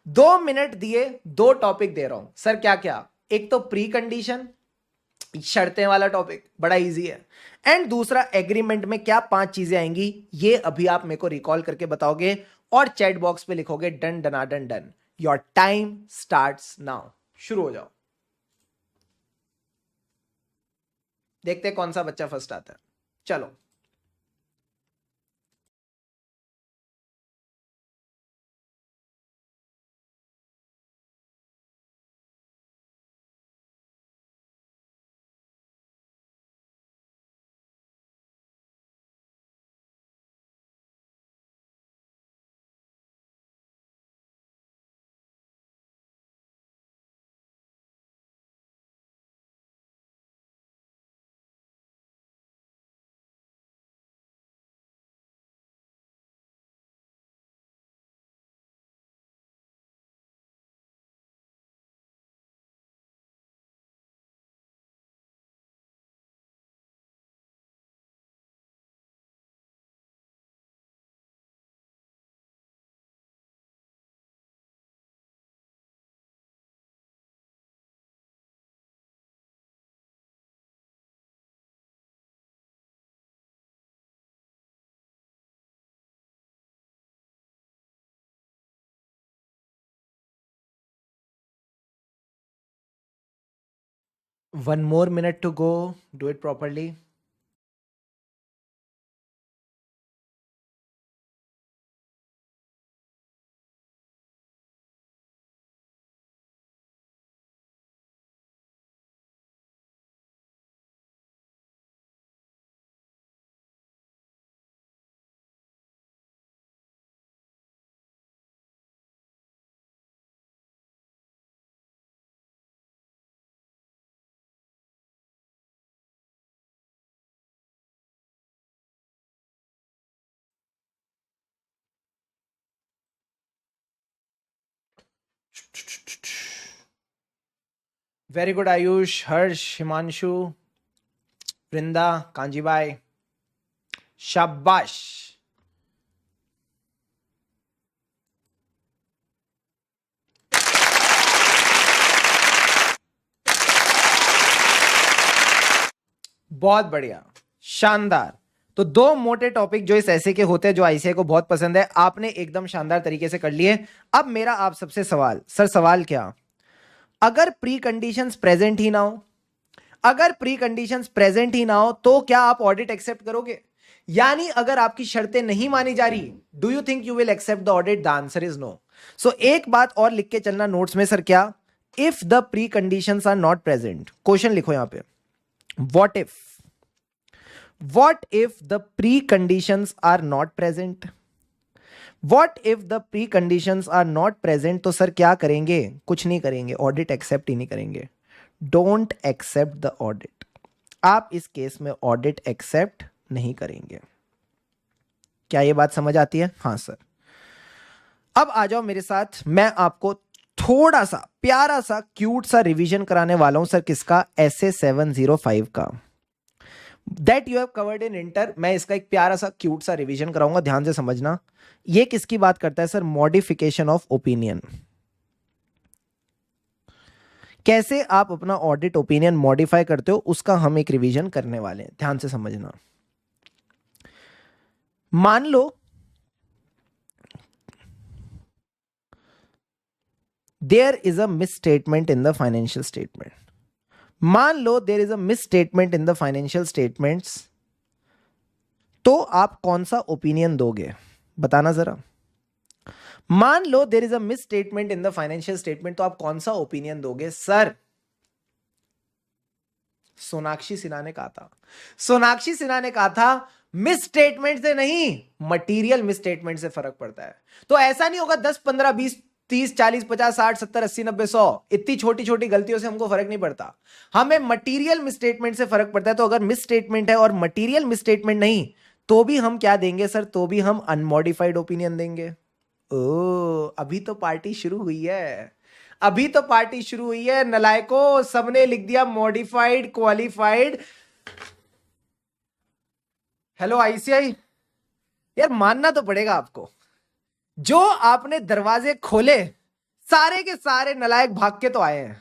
2 मिनट दिए, 2 टॉपिक दे रहा हूं सर। क्या क्या? एक तो प्री कंडीशन, शर्तें वाला टॉपिक बड़ा इजी है, एंड दूसरा एग्रीमेंट में क्या 5 चीजें आएंगी, ये अभी आप मेरे को रिकॉल करके बताओगे और चैट बॉक्स पे लिखोगे डन डनाडन done. Your time starts now. शुरू हो जाओ, देखते हैं कौन सा बच्चा फर्स्ट आता है। चलो one more minute to go, do it properly. Very good Ayush, Harsh, Himanshu, Vrinda, Kanjibai, शाबाश। बहुत बढ़िया, शानदार। तो दो मोटे टॉपिक जो इस ऐसे के होते हैं जो आईसीआई को बहुत पसंद है, आपने एकदम शानदार तरीके से कर लिए। अब मेरा आप सबसे सवाल, सर सवाल क्या, अगर प्री कंडीशंस प्रेजेंट ही ना हो, अगर प्री कंडीशंस प्रेजेंट ही ना हो तो क्या आप ऑडिट एक्सेप्ट करोगे? यानी अगर आपकी शर्तें नहीं मानी जा रही, do you think you will accept the audit? The answer is no. So एक बात और लिख के चलना नोट्स में, सर क्या, if the preconditions are not present, question लिखो यहां पे, what if the preconditions are not present? What if the preconditions are not present? तो सर क्या करेंगे? कुछ नहीं करेंगे, ऑडिट एक्सेप्ट ही नहीं करेंगे। डोंट एक्सेप्ट द ऑडिट, आप इस केस में ऑडिट एक्सेप्ट नहीं करेंगे। क्या ये बात समझ आती है? हाँ सर। अब आ जाओ मेरे साथ, मैं आपको थोड़ा सा प्यारा सा क्यूट सा रिवीजन कराने वाला हूं सर, किसका? एसए 705 का, that you have covered in inter. मैं इसका एक प्यारा सा क्यूट सा रिवीजन कराऊंगा, ध्यान से समझना। ये किसकी बात करता है सर? Modification of opinion. कैसे आप अपना ऑडिट ओपिनियन मॉडिफाई करते हो, उसका हम एक रिवीजन करने वाले हैं, ध्यान से समझना। मान लो there is a misstatement in the financial statement, मान लो there is a misstatement in the financial statements, तो आप कौन सा ओपिनियन दोगे? बताना जरा। मान लो there is a misstatement in the financial statement, तो आप कौन सा ओपिनियन दोगे? सर सोनाक्षी सिन्हा ने कहा था, सोनाक्षी सिन्हा ने कहा था मिस स्टेटमेंट से नहीं, मटीरियल मिस स्टेटमेंट से फर्क पड़ता है। तो ऐसा नहीं होगा 10 15 20 30 40 50 60 70 80 90 100, इतनी छोटी छोटी गलतियों से हमको फर्क नहीं पड़ता, हमें मटीरियल मिस स्टेटमेंट से फर्क पड़ता है। तो अगर मिस स्टेटमेंट है और मटीरियल मिस स्टेटमेंट नहीं, तो भी हम क्या देंगे सर? तो भी हम अनमॉडिफाइड ओपिनियन देंगे। ओ, अभी तो पार्टी शुरू हुई है, अभी तो पार्टी शुरू हुई है नलायकों, सबने लिख दिया मॉडिफाइड क्वालिफाइड। हेलो आईसीआई, यार मानना तो पड़ेगा आपको, जो आपने दरवाजे खोले सारे के सारे नलायक भाग के तो आए हैं,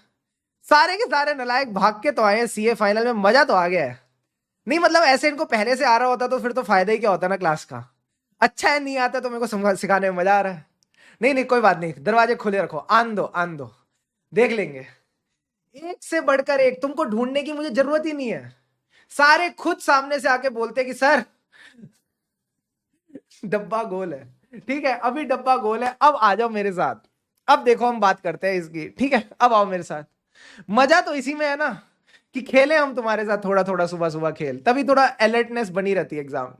सारे के सारे नलायक भाग के तो आए हैं सीए फाइनल में। मजा तो आ गया है। नहीं मतलब ऐसे इनको पहले से आ रहा होता तो फिर तो फायदा ही क्या होता ना क्लास का। अच्छा है नहीं आता तो मेरे को सिखाने में मजा आ रहा है। नहीं नहीं कोई बात नहीं, दरवाजे खुले रखो, आन दो आन दो, देख लेंगे। एक से बढ़कर एक, तुमको ढूंढने की मुझे जरूरत ही नहीं है, सारे खुद सामने से आके बोलते कि सर डब्बा गोल है। ठीक है, अभी डब्बा गोल है। अब आ जाओ मेरे साथ, अब देखो हम बात करते हैं इसकी। ठीक है, अब आओ मेरे साथ। मजा तो इसी में है ना कि खेले हम तुम्हारे साथ थोड़ा थोड़ा, सुबह सुबह खेल, तभी थोड़ा अलर्टनेस बनी रहती है एग्जाम।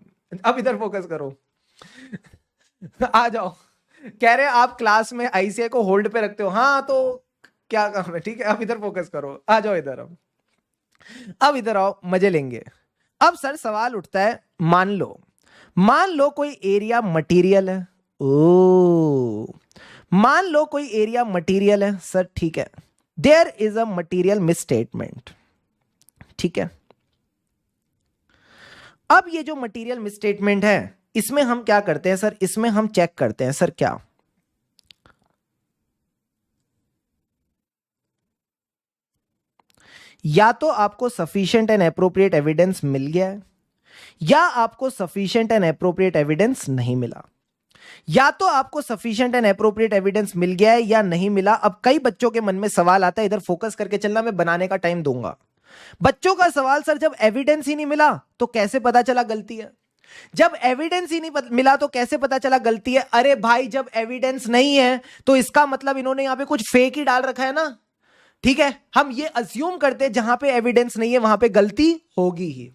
अब इधर फोकस करो। आ जाओ। कह रहे आप क्लास में आईसीआई को होल्ड पे रखते हो, हाँ तो क्या काम है? ठीक है, अब इधर फोकस करो, आ जाओ इधर। अब इधर आओ, मजे लेंगे। अब सर सवाल उठता है, मान लो कोई एरिया मटेरियल है। ओ, मान लो कोई एरिया मटेरियल है सर, ठीक है, there is a material misstatement. ठीक है, अब ये जो मटेरियल मिस स्टेटमेंट है, इसमें हम क्या करते हैं सर? इसमें हम चेक करते हैं सर क्या, या तो आपको सफिशिएंट एंड एप्रोप्रिएट एविडेंस मिल गया है, या आपको सफिशिएंट एंड एप्रोप्रिएट एविडेंस नहीं मिला। या तो आपको सफिशिएंट एंड एप्रोप्रिएट एविडेंस मिल गया है या नहीं मिला। अब कई बच्चों के मन में सवाल आता है, इधर फोकस करके चलना, मैं बनाने का टाइम दूंगा। बच्चों का सवाल, सर जब एविडेंस ही नहीं मिला तो कैसे पता चला गलती है? जब एविडेंस ही नहीं मिला तो कैसे पता चला गलती है? अरे भाई जब एविडेंस नहीं है तो इसका मतलब इन्होंने यहां पे कुछ फेक ही डाल रखा है ना। ठीक है, हम ये अज्यूम करते हैं जहां पे एविडेंस नहीं है वहां पे गलती होगी ही।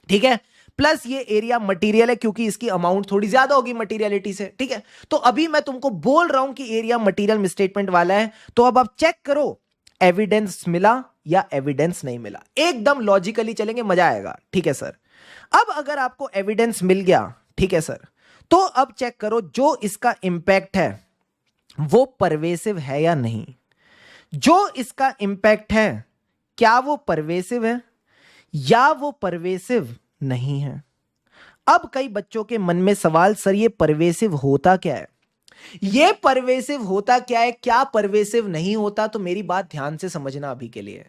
ठीक है, प्लस ये एरिया मटेरियल है क्योंकि इसकी अमाउंट थोड़ी ज्यादा होगी मटेरियलिटी से। ठीक है, तो अभी मैं तुमको बोल रहा हूं कि एरिया मटेरियल मिसस्टेटमेंट वाला है, तो अब आप चेक करो एविडेंस मिला या एविडेंस नहीं मिला। एकदम लॉजिकली चलेंगे, मजा आएगा। ठीक है सर, अब अगर आपको एविडेंस मिल गया, ठीक है सर, तो अब चेक करो जो इसका इंपैक्ट है वो परवेसिव है या नहीं। जो इसका इंपैक्ट है क्या वो परवेसिव है या वो परवेसिव नहीं है। अब कई बच्चों के मन में सवाल, सर ये परवेसिव होता क्या है? ये परवेसिव होता क्या है, क्या परवेसिव नहीं होता? तो मेरी बात ध्यान से समझना अभी के लिए।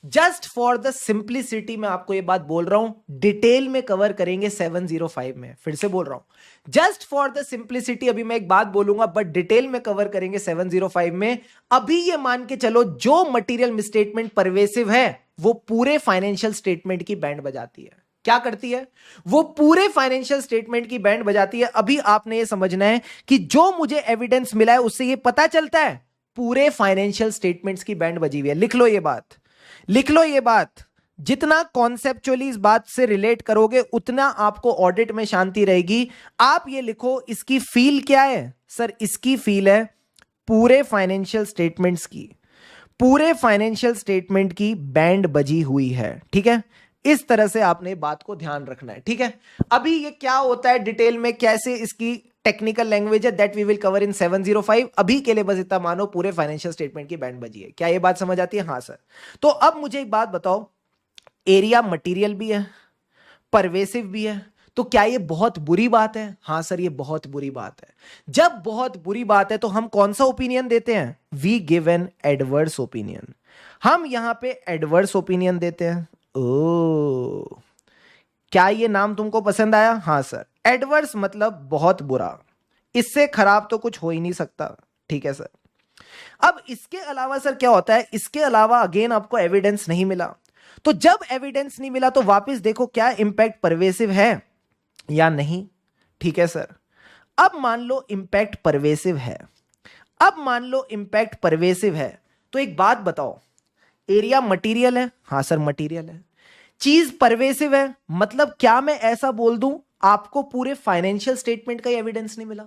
जस्ट फॉर द सिंप्लिसिटी मैं आपको ये बात बोल रहा हूं, डिटेल में कवर करेंगे 705 में। फिर से बोल रहा हूं, जस्ट फॉर द सिंप्लिसिटी अभी मैं एक बात बोलूंगा बट डिटेल में कवर करेंगे 705 में। अभी ये मान के चलो जो मटेरियल मिसस्टेटमेंट परवेसिव है वो पूरे फाइनेंशियल स्टेटमेंट की बैंड बजाती है। क्या करती है? वो पूरे फाइनेंशियल स्टेटमेंट की बैंड बजाती है। अभी आपने ये समझना है कि जो मुझे एविडेंस मिला है उससे ये पता चलता है पूरे फाइनेंशियल स्टेटमेंट्स की बैंड बजी हुई है। लिख लो ये बात, लिख लो ये बात। जितना कॉन्सेप्चुअली इस बात से रिलेट करोगे उतना आपको ऑडिट में शांति रहेगी। आप ये लिखो, इसकी फील क्या है सर? इसकी फील है पूरे फाइनेंशियल स्टेटमेंट्स की, पूरे फाइनेंशियल स्टेटमेंट की बैंड बजी हुई है। ठीक है, इस तरह से आपने बात को ध्यान रखना है। ठीक है, अभी ये क्या होता है डिटेल में, कैसे इसकी टेक्निकल लैंग्वेज है, that we will cover in 705। अभी के लिए बस इतना मानो, पूरे फाइनेंशियल स्टेटमेंट की बैंड बजी है। क्या ये बात समझ आती है? हाँ सर। तो अब मुझे एक बात बताओ, एरिया मटेरियल भी है, परवेसिव भी है, तो क्या ये बहुत बुरी बात है? हाँ सर, ये बहुत बुरी बात है। जब बहुत बुरी बात है तो हम कौन सा ओपिनियन देते हैं? We give an adverse opinion. हम यहां पे एडवर्स ओपिनियन देते हैं। ओ, क्या ये नाम तुमको पसंद आया? हाँ सर, एडवर्स मतलब बहुत बुरा, इससे खराब तो कुछ हो ही नहीं सकता। ठीक है सर। अब इसके अलावा सर क्या होता है? इसके अलावा अगेन आपको एविडेंस नहीं मिला। तो जब एविडेंस नहीं मिला तो वापस देखो क्या इंपैक्ट परवेसिव है या नहीं। ठीक है सर। अब मान लो इंपैक्ट परवेसिव है, अब मान लो इंपैक्ट परवेसिव है, तो एक बात बताओ, एरिया मटेरियल है? हाँ सर, मटेरियल है। चीज परवेसिव है, मतलब क्या मैं ऐसा बोल दूं आपको पूरे फाइनेंशियल स्टेटमेंट का एविडेंस नहीं मिला?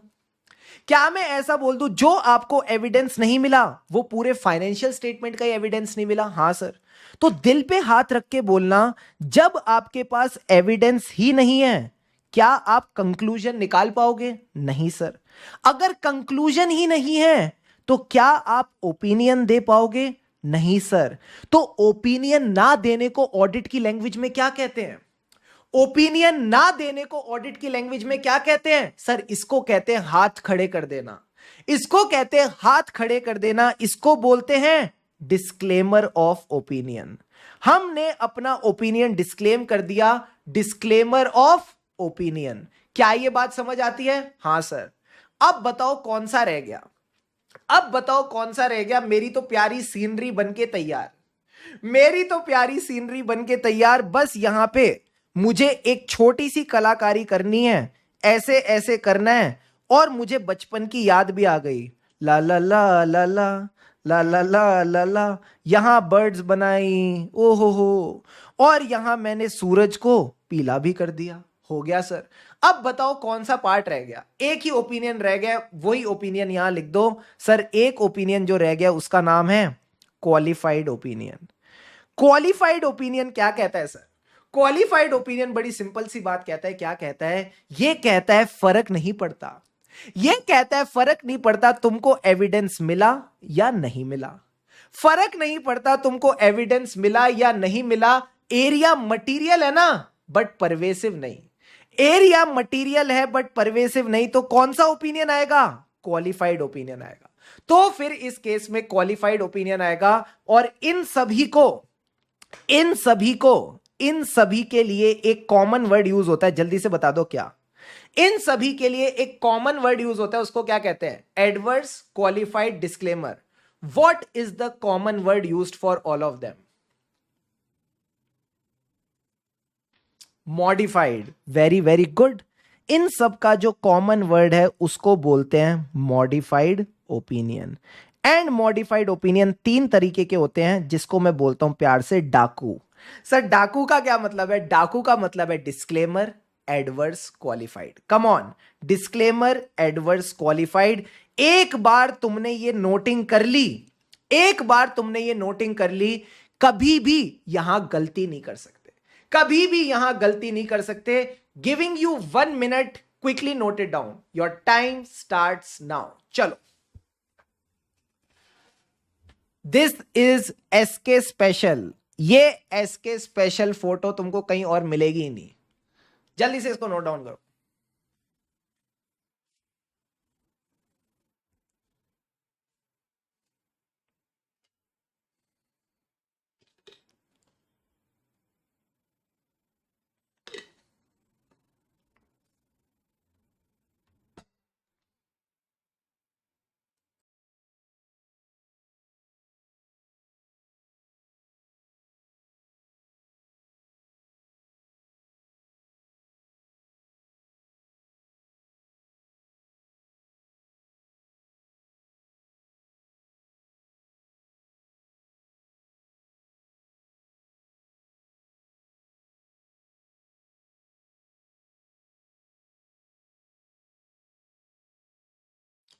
क्या मैं ऐसा बोल दूं जो आपको एविडेंस नहीं मिला वो पूरे फाइनेंशियल स्टेटमेंट का एविडेंस नहीं मिला? हां सर। तो दिल पे हाथ रख के बोलना, जब आपके पास एविडेंस ही नहीं है क्या आप कंक्लूजन निकाल पाओगे? नहीं सर। अगर कंक्लूजन ही नहीं है तो क्या आप ओपिनियन दे पाओगे? नहीं सर। तो ओपिनियन ना देने को ऑडिट की लैंग्वेज में क्या कहते हैं? ओपिनियन ना देने को ऑडिट की लैंग्वेज में क्या कहते हैं सर? इसको कहते हैं हाथ खड़े कर देना, इसको कहते हैं हाथ खड़े कर देना, इसको बोलते हैं डिस्क्लेमर ऑफ ओपिनियन। हमने अपना ओपिनियन डिस्क्लेम कर दिया, डिस्क्लेमर ऑफ ओपिनियन। क्या यह बात समझ आती है? हां सर। अब बताओ कौन सा रह गया, अब बताओ कौन सा रह गया? मेरी तो प्यारी सीनरी बनके तैयार, मेरी तो प्यारी सीनरी बनके तैयार। बस यहां पे मुझे एक छोटी सी कलाकारी करनी है, ऐसे ऐसे करना है, और मुझे बचपन की याद भी आ गई। ला ला ला ला ला ला ला ला ला ला, यहां बर्ड्स बनाई, ओ हो, और यहां मैंने सूरज को पीला भी कर दिया। हो गया सर। अब बताओ कौन सा पार्ट रह गया? एक ही ओपिनियन रह गया, वही ओपिनियन यहां लिख दो सर। एक ओपिनियन जो रह गया उसका नाम है क्वालिफाइड ओपिनियन। क्वालिफाइड ओपिनियन क्या कहता है सर? क्वालिफाइड ओपिनियन बड़ी सिंपल सी बात कहता है। क्या कहता है? यह कहता है फर्क नहीं पड़ता, यह कहता है फर्क नहीं पड़ता तुमको एविडेंस मिला या नहीं मिला, फर्क नहीं पड़ता तुमको एविडेंस मिला या नहीं मिला। एरिया मटेरियल है ना, बट परवेसिव नहीं। एरिया मटेरियल है बट परवेसिव नहीं, तो कौन सा ओपिनियन आएगा? क्वालिफाइड ओपिनियन आएगा। तो फिर इस केस में क्वालिफाइड ओपिनियन आएगा। और इन सभी को, इन सभी को, इन सभी के लिए एक कॉमन वर्ड यूज होता है। जल्दी से बता दो क्या? इन सभी के लिए एक कॉमन वर्ड यूज होता है, उसको क्या कहते हैं? Adverse qualified disclaimer. What is the common word used for all of them? Modified. Very very good. इन सब का जो कॉमन वर्ड है उसको बोलते हैं modified opinion. And modified opinion तीन तरीके के होते हैं, जिसको मैं बोलता हूं प्यार से डाकू। सर डाकू का क्या मतलब है? डाकू का मतलब है disclaimer, adverse, qualified. Come on, disclaimer, adverse, qualified. एक बार तुमने ये नोटिंग कर ली, एक बार तुमने ये नोटिंग कर ली, कभी भी यहां गलती नहीं कर सकते, कभी भी यहां गलती नहीं कर सकते। Giving you 1 minute, quickly note it down. Your time starts now. चलो, दिस इज एसके स्पेशल। ये एसके स्पेशल फोटो तुमको कहीं और मिलेगी ही नहीं। जल्दी से इसको नोट डाउन करो।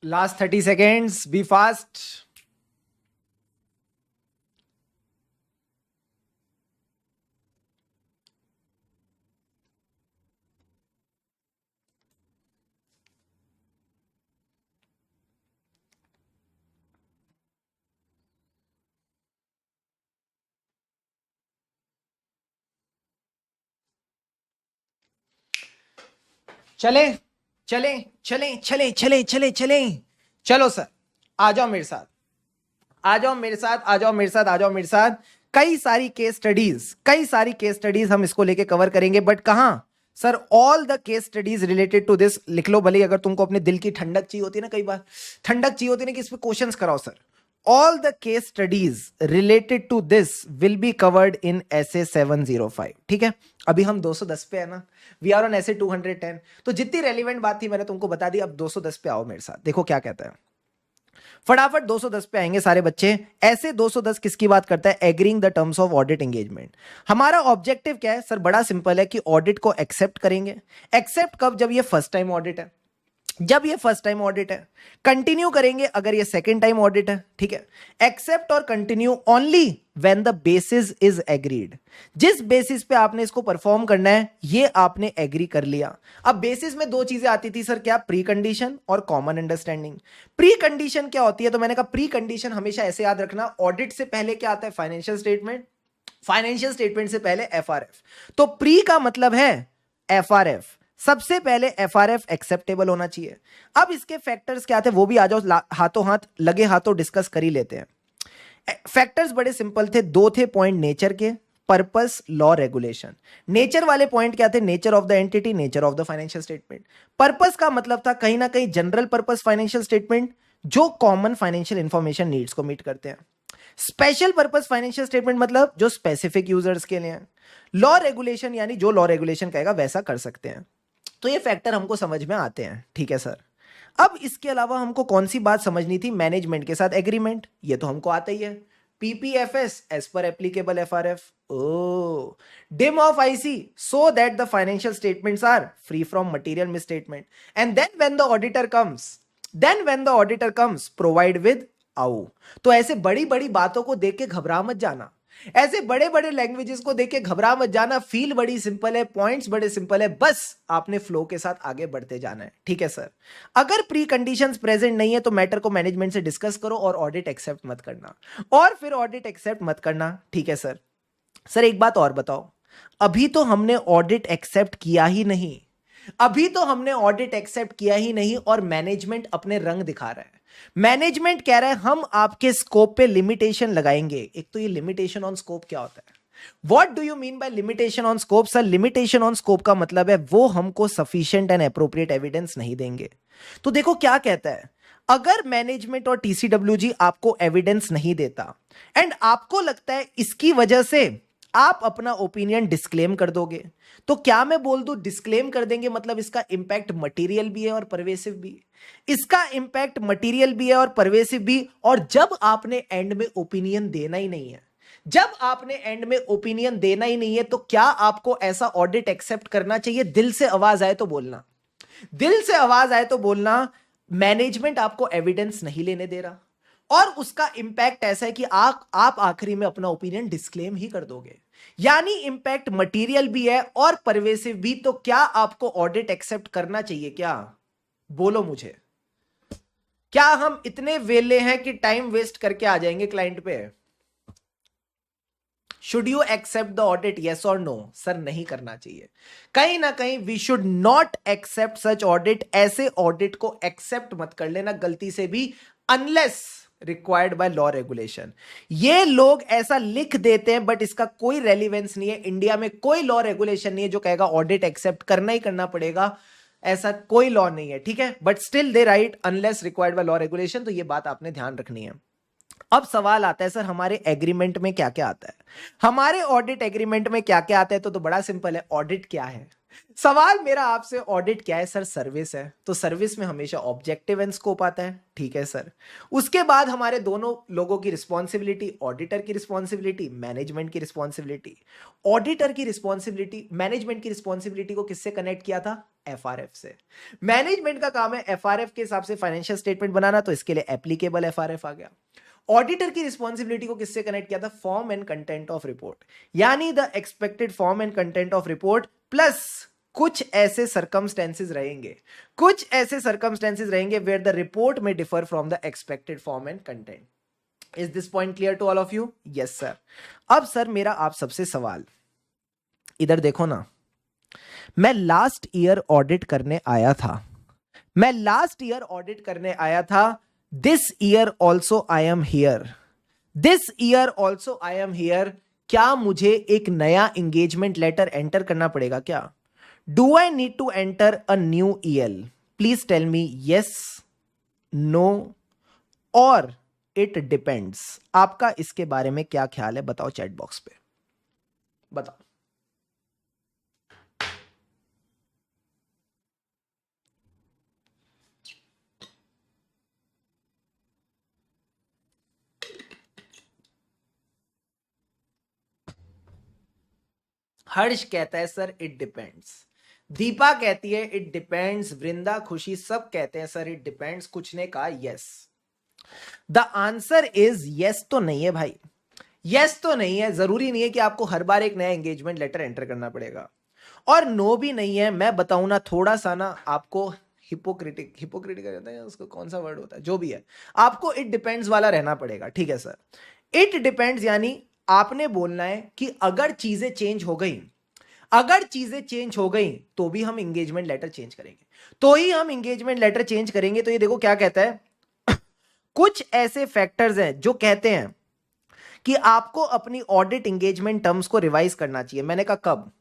Last 30 seconds, be fast. चले चले चले चले चले चले चले, चलो सर, आ जाओ मेरे साथ, आ जाओ मेरे साथ, आ जाओ मेरे साथ, आ जाओ मेरे साथ। कई सारी केस स्टडीज हम इसको लेके कवर करेंगे, बट कहां sir? All the case studies related to this लिख लो, भले अगर तुमको अपने दिल की ठंडक चाहिए होती है ना, कई बार ठंडक चाहिए होती है ना कि इस पे क्वेश्चंस कराओ sir. All the case studies related to this will be covered in essay 705। ठीक है, अभी हम 210 पे है ना, वी आर ऑन essay 210। तो जितनी रेलिवेंट बात थी मैंने तुमको बता दी, अब 210 पे आओ मेरे साथ, देखो क्या कहता है। फटाफट 210 पे आएंगे सारे बच्चे। ऐसे 210 किसकी बात करता है? Agreeing the terms of audit engagement. हमारा ऑब्जेक्टिव क्या है सर? बड़ा सिंपल है कि ऑडिट को एक्सेप्ट करेंगे। एक्सेप्ट कब? जब ये फर्स्ट टाइम ऑडिट है, जब ये फर्स्ट टाइम ऑडिट है। कंटिन्यू करेंगे अगर ये सेकंड टाइम ऑडिट है। ठीक है, एक्सेप्ट और continue only when the basis is agreed. जिस बेसिस पे आपने इसको परफॉर्म करना है ये आपने एग्री कर लिया। अब बेसिस में दो चीजें आती थी सर, क्या? प्री कंडीशन और कॉमन अंडरस्टैंडिंग। प्री कंडीशन क्या होती है? तो मैंने कहा प्री कंडीशन हमेशा ऐसे याद रखना, ऑडिट से पहले क्या आता है? फाइनेंशियल स्टेटमेंट, फाइनेंशियल स्टेटमेंट से पहले एफआरएफ। तो प्री का मतलब है एफआरएफ, सबसे पहले एफआरएफ एक्सेप्टेबल होना चाहिए। अब इसके फैक्टर्स क्या थे वो भी आ जाओ, हाथों हाथ लगे हाथों डिस्कस कर ही लेते हैं। फैक्टर्स बड़े सिंपल थे, दो थे पॉइंट नेचर के, पर्पस, लॉ, रेगुलेशन। नेचर वाले पॉइंट क्या थे? Nature of the entity, nature of the financial statement. Purpose का मतलब था कहीं ना कहीं जनरल पर्पस फाइनेंशियल स्टेटमेंट जो कॉमन फाइनेंशियल इंफॉर्मेशन नीड्स को मीट करते हैं। स्पेशल पर्पस फाइनेंशियल स्टेटमेंट मतलब जो स्पेसिफिक यूजर्स के लिए है। लॉ रेगुलेशन यानी जो लॉ रेगुलेशन कहेगा वैसा कर सकते हैं। तो ये फैक्टर हमको समझ में आते हैं। ठीक है सर, अब इसके अलावा हमको कौन सी बात समझनी थी? मैनेजमेंट के साथ एग्रीमेंट, ये तो हमको आता ही है। PPFS as per applicable FRF. Oh, dim of IC so that the financial statements are free from material misstatement. And then when the auditor comes provide with आउ। तो ऐसे बड़ी बड़ी बातों को देख के घबरा मत जाना, ऐसे बड़े बड़े लैंग्वेजेस को देख के घबरा मत जाना। फील बड़ी सिंपल है, पॉइंट्स बड़े सिंपल है, बस आपने फ्लो के साथ आगे बढ़ते जाना है। ठीक है सर, अगर प्री कंडीशंस प्रेजेंट नहीं है तो मैटर को मैनेजमेंट से डिस्कस करो और ऑडिट एक्सेप्ट मत करना, और फिर ऑडिट एक्सेप्ट मत करना। ठीक है सर। सर एक बात और बताओ, अभी तो हमने ऑडिट एक्सेप्ट किया ही नहीं, अभी तो हमने ऑडिट एक्सेप्ट किया ही नहीं और मैनेजमेंट अपने रंग दिखा रहा है। मैनेजमेंट कह रहा है हम आपके स्कोप पे लिमिटेशन लगाएंगे। एक तो ये लिमिटेशन ऑन स्कोप क्या होता है? What do you mean by limitation on scope? Sir limitation on scope का मतलब है वो हमको सफिशिएंट एंड एप्रोप्रिएट एविडेंस नहीं देंगे। तो देखो क्या कहता है, अगर मैनेजमेंट और टीसीडब्ल्यूजी आपको एविडेंस नहीं देता एंड आपको लगता है इसकी वजह से आप अपना ओपिनियन डिस्क्लेम कर दोगे, तो क्या मैं बोल दूं डिस्क्लेम कर देंगे मतलब इसका इंपैक्ट मटेरियल भी है और परवेसिव भी। इसका इंपैक्ट मटेरियल भी है और परवेसिव भी। और जब आपने एंड में ओपिनियन देना ही नहीं है, जब आपने एंड में ओपिनियन देना ही नहीं है, तो क्या आपको ऐसा ऑडिट एक्सेप्ट करना चाहिए? दिल से आवाज आए तो बोलना, दिल से आवाज आए तो बोलना। मैनेजमेंट आपको एविडेंस नहीं लेने दे रहा और उसका इंपैक्ट ऐसा है कि आप आखिरी में अपना ओपिनियन डिस्क्लेम ही कर दोगे, यानी इंपैक्ट मटेरियल भी है और परवेसिव भी। तो क्या आपको ऑडिट एक्सेप्ट करना चाहिए? क्या बोलो मुझे, क्या हम इतने वेले हैं कि टाइम वेस्ट करके आ जाएंगे क्लाइंट पे? Should you accept the audit, yes और नो? सर नहीं करना चाहिए। कहीं ना कहीं we should not accept such audit. ऐसे ऑडिट को एक्सेप्ट मत कर लेना गलती से भी, unless required by law regulation. ये लोग ऐसा लिख देते हैं बट इसका कोई रेलिवेंस नहीं है। इंडिया में कोई लॉ रेगुलेशन नहीं है जो कहेगा ऑडिट एक्सेप्ट करना ही करना पड़ेगा, ऐसा कोई लॉ नहीं है। ठीक है, but still they right unless required by law regulation. तो ये बात आपने ध्यान रखनी है। अब सवाल आता है सर हमारे एग्रीमेंट में क्या क्या आता है? हमारे ऑडिट एग्रीमेंट में क्या क्या आता है? तो बड़ा सिंपल है, ऑडिट क्या है? सवाल मेरा आपसे, ऑडिट क्या है सर? सर्विस है, तो सर्विस में हमेशा ऑब्जेक्टिव एंड स्कोप आता है, ठीक है सर। उसके बाद हमारे दोनों लोगों की रिस्पॉन्सिबिलिटी, ऑडिटर की रिस्पॉन्सिबिलिटी, मैनेजमेंट की रिस्पॉन्सिबिलिटी। ऑडिटर की रिस्पॉन्सिबिलिटी, मैनेजमेंट की रिस्पॉन्सिबिलिटी को किससे कनेक्ट किया था? एफआरएफ से। मैनेजमेंट का काम है एफआरएफ के हिसाब से फाइनेंशियल स्टेटमेंट बनाना, तो इसके लिए एप्लीकेबल एफआरएफ आ गया। ऑडिटर की रिस्पॉन्सिबिलिटी को किससे कनेक्ट किया था? Form and content of report, यानी the expected form and content of report plus कुछ ऐसे सर्कमस्टेंसेस रहेंगे, कुछ ऐसे सर्कमस्टेंसेस रहेंगे वेयर द रिपोर्ट में differ from the expected form and content. Is this point clear to all of you? Yes sir. अब sir मेरा आप सबसे सवाल, इधर देखो ना, मैं लास्ट ईयर ऑडिट करने आया था, मैं लास्ट ईयर ऑडिट करने आया था। This year also I am here, this year also I am here. क्या मुझे एक नया एंगेजमेंट लेटर एंटर करना पड़ेगा क्या? Do I need to enter a new EL? Please tell me yes, no और इट डिपेंड्स। आपका इसके बारे में क्या ख्याल है? बताओ चैट बॉक्स पे, बताओ। हर्ष कहता है सर इट डिपेंड्स, दीपा कहती है इट डिपेंड्स, वृंदा, खुशी सब कहते हैं सर इट डिपेंड्स, कुछ ने कहा yes. The answer is yes तो नहीं है भाई, यस तो नहीं है। जरूरी नहीं है कि आपको हर बार एक नया एंगेजमेंट लेटर एंटर करना पड़ेगा, और नो भी नहीं है। मैं बताऊं ना, थोड़ा सा ना आपको हिपोक्रिटिक, हिपोक्रिटिक कहते हैं उसको, कौन सा वर्ड होता है, जो भी है, आपको इट डिपेंड्स वाला रहना पड़ेगा, ठीक है सर। इट डिपेंड्स यानी आपने बोलना है कि अगर चीजें चेंज हो गई, अगर चीजें चेंज हो गई तो भी हम एंगेजमेंट लेटर चेंज करेंगे, तो ही हम एंगेजमेंट लेटर चेंज करेंगे। तो ये देखो क्या कहता है, कुछ ऐसे फैक्टर्स हैं जो कहते हैं कि आपको अपनी ऑडिट एंगेजमेंट टर्म्स को रिवाइज करना चाहिए। मैंने कहा कब?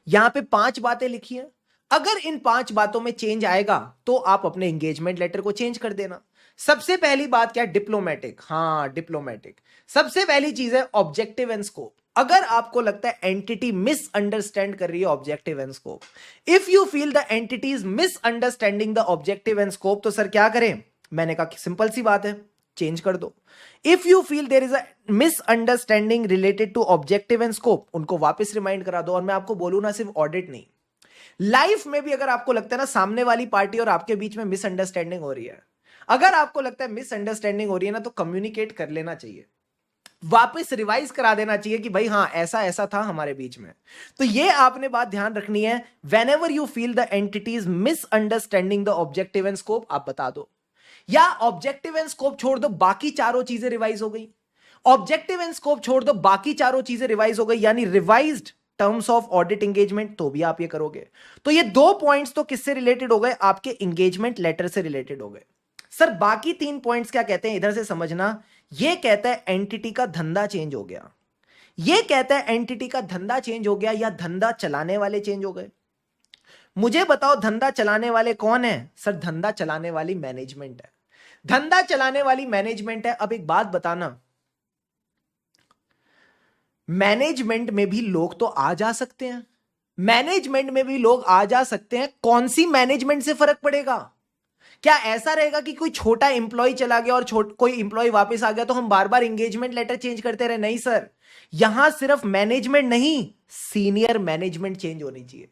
यहां पे 5 बातें लिखी हैं, अगर इन 5 बातों में चेंज आएगा तो आप अपने एंगेजमेंट लेटर को चेंज कर देना। सबसे पहली बात क्या? डिप्लोमेटिक। हाँ डिप्लोमेटिक। सबसे पहली चीज है ऑब्जेक्टिव एंड स्कोप। अगर आपको लगता है एंटिटी मिसअंडरस्टैंड कर रही है objective and scope, if you feel the entity is misunderstanding the objective and scope, तो सर क्या करें? मैंने कहा सिंपल सी बात है, चेंज कर दो। If you feel there is a misunderstanding related to objective and scope, उनको वापस रिमाइंड करा दो। और मैं आपको बोलूं ना, सिर्फ ऑडिट नहीं, लाइफ में भी अगर आपको लगता है ना सामने वाली पार्टी और आपके बीच में मिसअंडरस्टैंडिंग हो रही है, अगर आपको लगता है मिसअंडरस्टैंडिंग हो रही है ना, तो कम्युनिकेट कर लेना चाहिए, वापस रिवाइज करा देना चाहिए कि भाई हाँ ऐसा ऐसा था हमारे बीच में। तो ये आपने बात ध्यान रखनी है, when ever you feel the entities misunderstanding the objective and scope, आप बता दो। या ऑब्जेक्टिव एंड स्कोप छोड़ दो, बाकी चारों चीजें रिवाइज हो गई, ऑब्जेक्टिव एंड स्कोप छोड़ दो, बाकी चारों चीजें रिवाइज हो गई, यानी revised terms of audit engagement, तो भी आप ये करोगे। तो ये 2 पॉइंट्स तो किससे रिलेटेड हो गए? आपके एंगेजमेंट लेटर से रिलेटेड हो गए। सर बाकी 3 पॉइंट्स क्या कहते हैं? इधर से समझना। ये कहता है एंटिटी का धंधा चेंज हो गया, ये कहता है एंटिटी का धंधा चेंज हो गया, या धंधा चलाने वाले चेंज हो गए। मुझे बताओ धंधा चलाने वाले कौन है? सर धंधा चलाने वाली मैनेजमेंट है, धंधा चलाने वाली मैनेजमेंट है। अब एक बात बताना, मैनेजमेंट में भी लोग तो आ जा सकते हैं, मैनेजमेंट में भी लोग आ जा सकते हैं, कौन सी मैनेजमेंट से फर्क पड़ेगा? क्या ऐसा रहेगा कि कोई छोटा इंप्लॉय चला गया और कोई इंप्लॉय वापस आ गया तो हम बार बार एंगेजमेंट लेटर चेंज करते रहे? नहीं सर, यहां सिर्फ मैनेजमेंट नहीं, सीनियर मैनेजमेंट चेंज होनी चाहिए,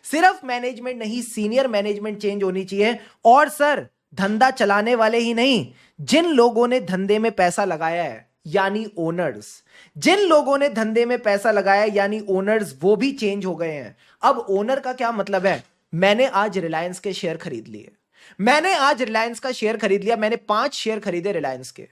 सिर्फ मैनेजमेंट नहीं, सीनियर मैनेजमेंट चेंज होनी चाहिए। और सर धंधा चलाने वाले ही नहीं, जिन लोगों ने धंधे में पैसा लगाया है यानी ओनर्स, जिन लोगों ने धंधे में पैसा लगाया यानी ओनर्स, वो भी चेंज हो गए हैं। अब ओनर का क्या मतलब है? मैंने आज रिलायंस के शेयर खरीद लिए, मैंने आज रिलायंस का शेयर खरीद लिया, मैंने 5 शेयर खरीदे रिलायंस के,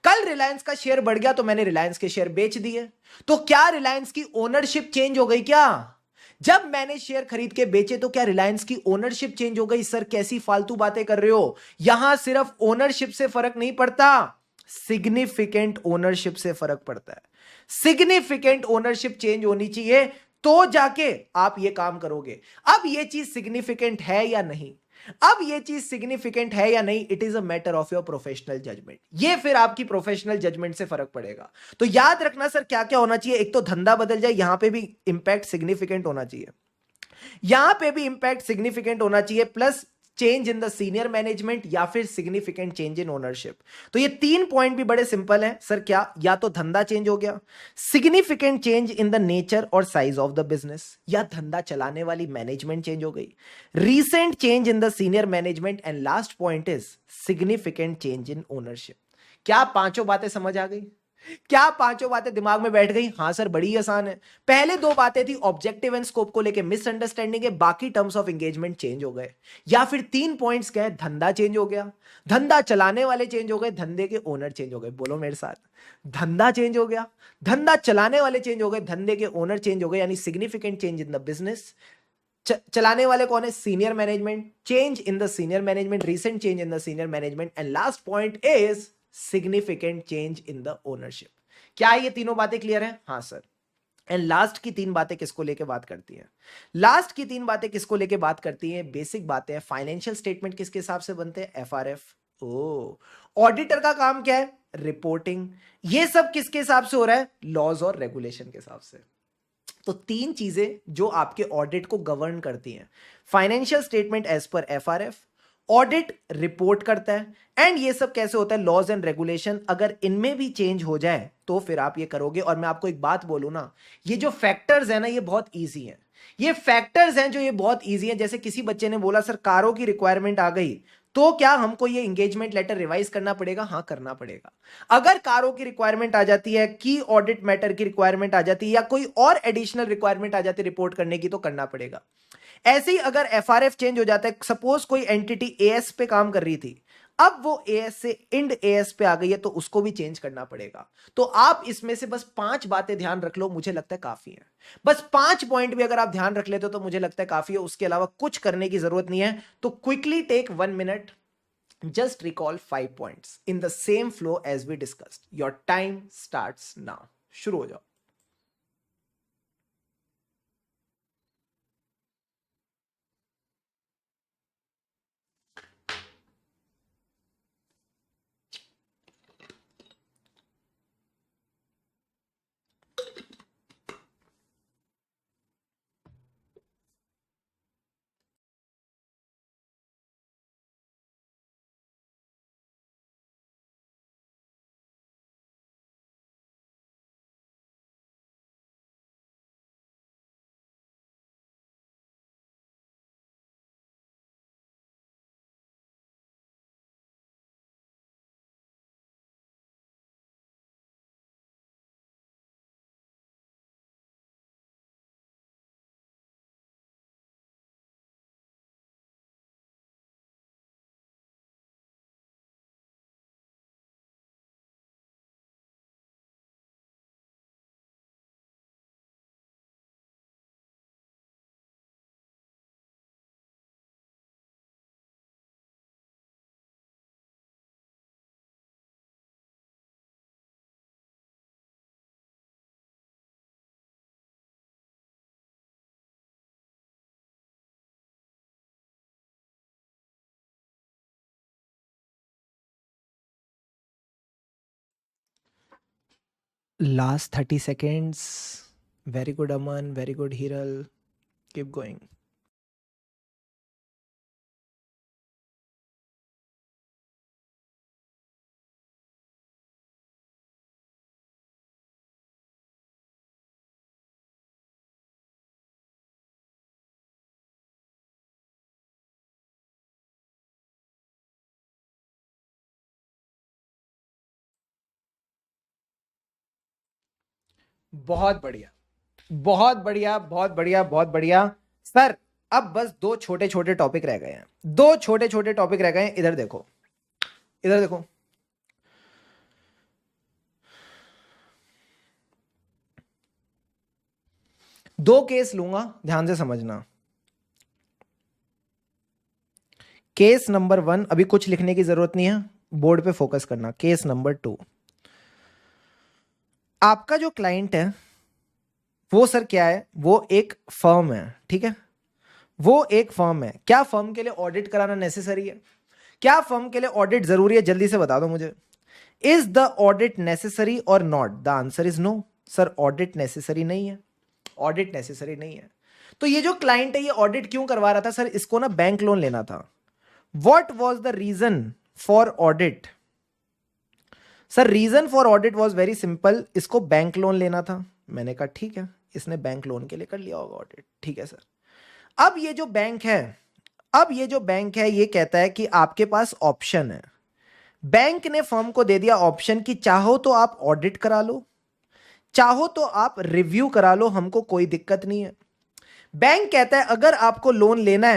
कल रिलायंस का शेयर बढ़ गया तो मैंने रिलायंस के शेयर बेच दिए, तो क्या रिलायंस की ओनरशिप चेंज हो गई क्या? जब मैंने शेयर खरीद के बेचे तो क्या रिलायंस की ओनरशिप चेंज हो गई? सर कैसी फालतू बातें कर रहे हो, यहां सिर्फ ओनरशिप से फर्क नहीं पड़ता, सिग्निफिकेंट ओनरशिप से फर्क पड़ता है। सिग्निफिकेंट ओनरशिप चेंज होनी चाहिए तो जाके आप ये काम करोगे। अब ये चीज सिग्निफिकेंट है या नहीं, अब ये चीज सिग्निफिकेंट है या नहीं, it is a matter of your professional judgement. ये फिर आपकी प्रोफेशनल जजमेंट से फर्क पड़ेगा। तो याद रखना सर क्या क्या होना चाहिए, एक तो धंधा बदल जाए, यहां पे भी इंपैक्ट सिग्निफिकेंट होना चाहिए। यहां पे भी इंपैक्ट सिग्निफिकेंट होना चाहिए, plus change in the senior management या फिर सिग्निफिकेंट चेंज इन ओनरशिप। तो ये 3 पॉइंट भी बड़े सिंपल हैं सर। क्या? या तो धंधा चेंज हो गया, significant change in the nature और साइज ऑफ द बिजनेस, या धंधा चलाने वाली मैनेजमेंट चेंज हो गई, recent change in the senior management, and last point is significant change in ownership. क्या पांचों बातें समझ आ गई? क्या पांचों बातें दिमाग में बैठ गई? हाँ सर, बड़ी आसान है। पहले 2 बातें थी ऑब्जेक्टिव एंड स्कोप को लेके मिसअंडरस्टैंडिंग है, बाकी टर्म्स ऑफ एंगेजमेंट चेंज हो गए। या फिर 3 पॉइंट्स क्या है? धंधा चेंज हो गया, धंधा चलाने वाले चेंज हो गए, धंधे के ओनर चेंज हो गए। बोलो मेरे साथ, धंधा चेंज हो गया, धंधा चलाने वाले चेंज हो गए, धंधे के ओनर चेंज हो गए, यानी significant change in the business. चलाने वाले कौन है? Senior management. Change in the senior management, recent change in the senior management, and last point is significant change in the ownership. क्या ये तीनों बातें क्लियर हैं? हाँ सर। एंड लास्ट की 3 बातें किसको लेके बात करती हैं? लास्ट की 3 बातें किसको लेके बात करती हैं? बेसिक बातें हैं। फाइनेंशियल स्टेटमेंट किसके हिसाब से बनते हैं? एफआरएफ। ओ, ऑडिटर का काम क्या है? रिपोर्टिंग। ये सब किसके हिसाब से हो रहा है? लॉज और रेगुलेशन के हिसाब से। तो 3 चीजें जो आपके ऑडिट को गवर्न करती हैं। Financial statement as per FRF, audit report करता है, एंड ये सब कैसे होता है? Laws and regulation. अगर इनमें भी चेंज हो जाए तो फिर आप ये करोगे। और मैं आपको एक बात बोलूं ना, ये जो फैक्टर्स है ना, ये बहुत इजी हैं। ये फैक्टर्स हैं जो ये बहुत इजी हैं। जैसे किसी बच्चे ने बोला सर कारों की रिक्वायरमेंट आ गई, तो क्या हमको ये एंगेजमेंट लेटर रिवाइज करना पड़ेगा? हाँ, करना पड़ेगा। अगर कारों की रिक्वायरमेंट आ जाती है, की ऑडिट मैटर की रिक्वायरमेंट आ जाती है, या कोई और एडिशनल रिक्वायरमेंट आ जाती है रिपोर्ट करने की, तो करना पड़ेगा। ऐसे ही अगर एफआरएफ चेंज हो जाता है, सपोज कोई एंटिटी एएस पे काम कर रही थी, अब वो एएस से इंड एएस पे आ गई है, तो उसको भी चेंज करना पड़ेगा। तो आप इसमें से बस 5 बातें ध्यान रख लो, मुझे लगता है काफी है। बस 5 पॉइंट भी अगर आप ध्यान रख लेते हो तो मुझे लगता है काफी है। उसके अलावा कुछ करने की जरूरत नहीं है। तो quickly take 1 minute, just recall 5 points in the same flow as we discussed. Your time starts now. शुरू हो जाओ। Last 30 seconds. Very good, Aman. Very good, Hiral. Keep going. बहुत बढ़िया, बहुत बढ़िया, बहुत बढ़िया, बहुत बढ़िया सर। अब बस 2 छोटे छोटे टॉपिक रह गए हैं। 2 छोटे छोटे टॉपिक रह गए हैं। इधर देखो, इधर देखो। दो केस लूंगा, ध्यान से समझना। केस नंबर 1, अभी कुछ लिखने की जरूरत नहीं है, बोर्ड पे फोकस करना। केस नंबर 2, आपका जो क्लाइंट है वो सर क्या है? वो एक फर्म है, ठीक है? वो एक फर्म है। क्या फर्म के लिए ऑडिट कराना नेसेसरी है? क्या फर्म के लिए ऑडिट जरूरी है? जल्दी से बता दो मुझे। इज द ऑडिट नेसेसरी और not? The answer is no. Sir audit necessary नहीं है, ऑडिट नेसेसरी नहीं है। तो ये जो क्लाइंट है ये ऑडिट क्यों करवा रहा था सर? इसको ना बैंक लोन लेना था। What was the reason for audit? Sir reason for audit was very simple, इसको बैंक लोन लेना था। मैंने कहा ठीक है, इसने बैंक लोन के लिए कर लिया होगा ऑडिट, ठीक है सर। अब ये जो बैंक है, ये कहता है कि आपके पास ऑप्शन है। बैंक ने फर्म को दे दिया ऑप्शन कि चाहो तो आप ऑडिट करा लो, चाहो तो आप रिव्यू करा लो, हमको कोई दिक्कत नहीं है। बैंक कहता है अगर आपको लोन लेना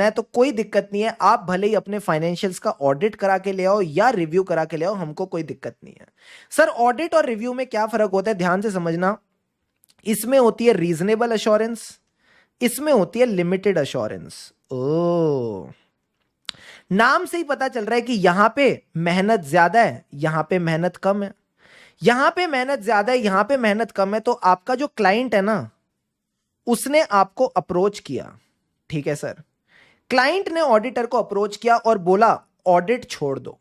है, तो कोई दिक्कत नहीं है, आप भले ही अपने फाइनेंशियल्स का ऑडिट करा के ले आओ या रिव्यू करा के ले आओ, हमको कोई दिक्कत नहीं है। सर ऑडिट और रिव्यू में क्या फर्क होता है, ध्यान से समझना। इसमें होती है रीजनेबल अश्योरेंस, इसमें होती है लिमिटेड अश्योरेंस। ओ, नाम से ही पता चल रहा है कि यहां पे मेहनत ज्यादा है, यहां पे मेहनत कम है। यहां पे मेहनत ज्यादा है, यहां पे मेहनत कम है, तो आपका जो क्लाइंट है ना, उसने आपको अप्रोच किया, ठीक है सर। क्लाइंट ने ऑडिटर को अप्रोच किया और बोला ऑडिट छोड़ दो,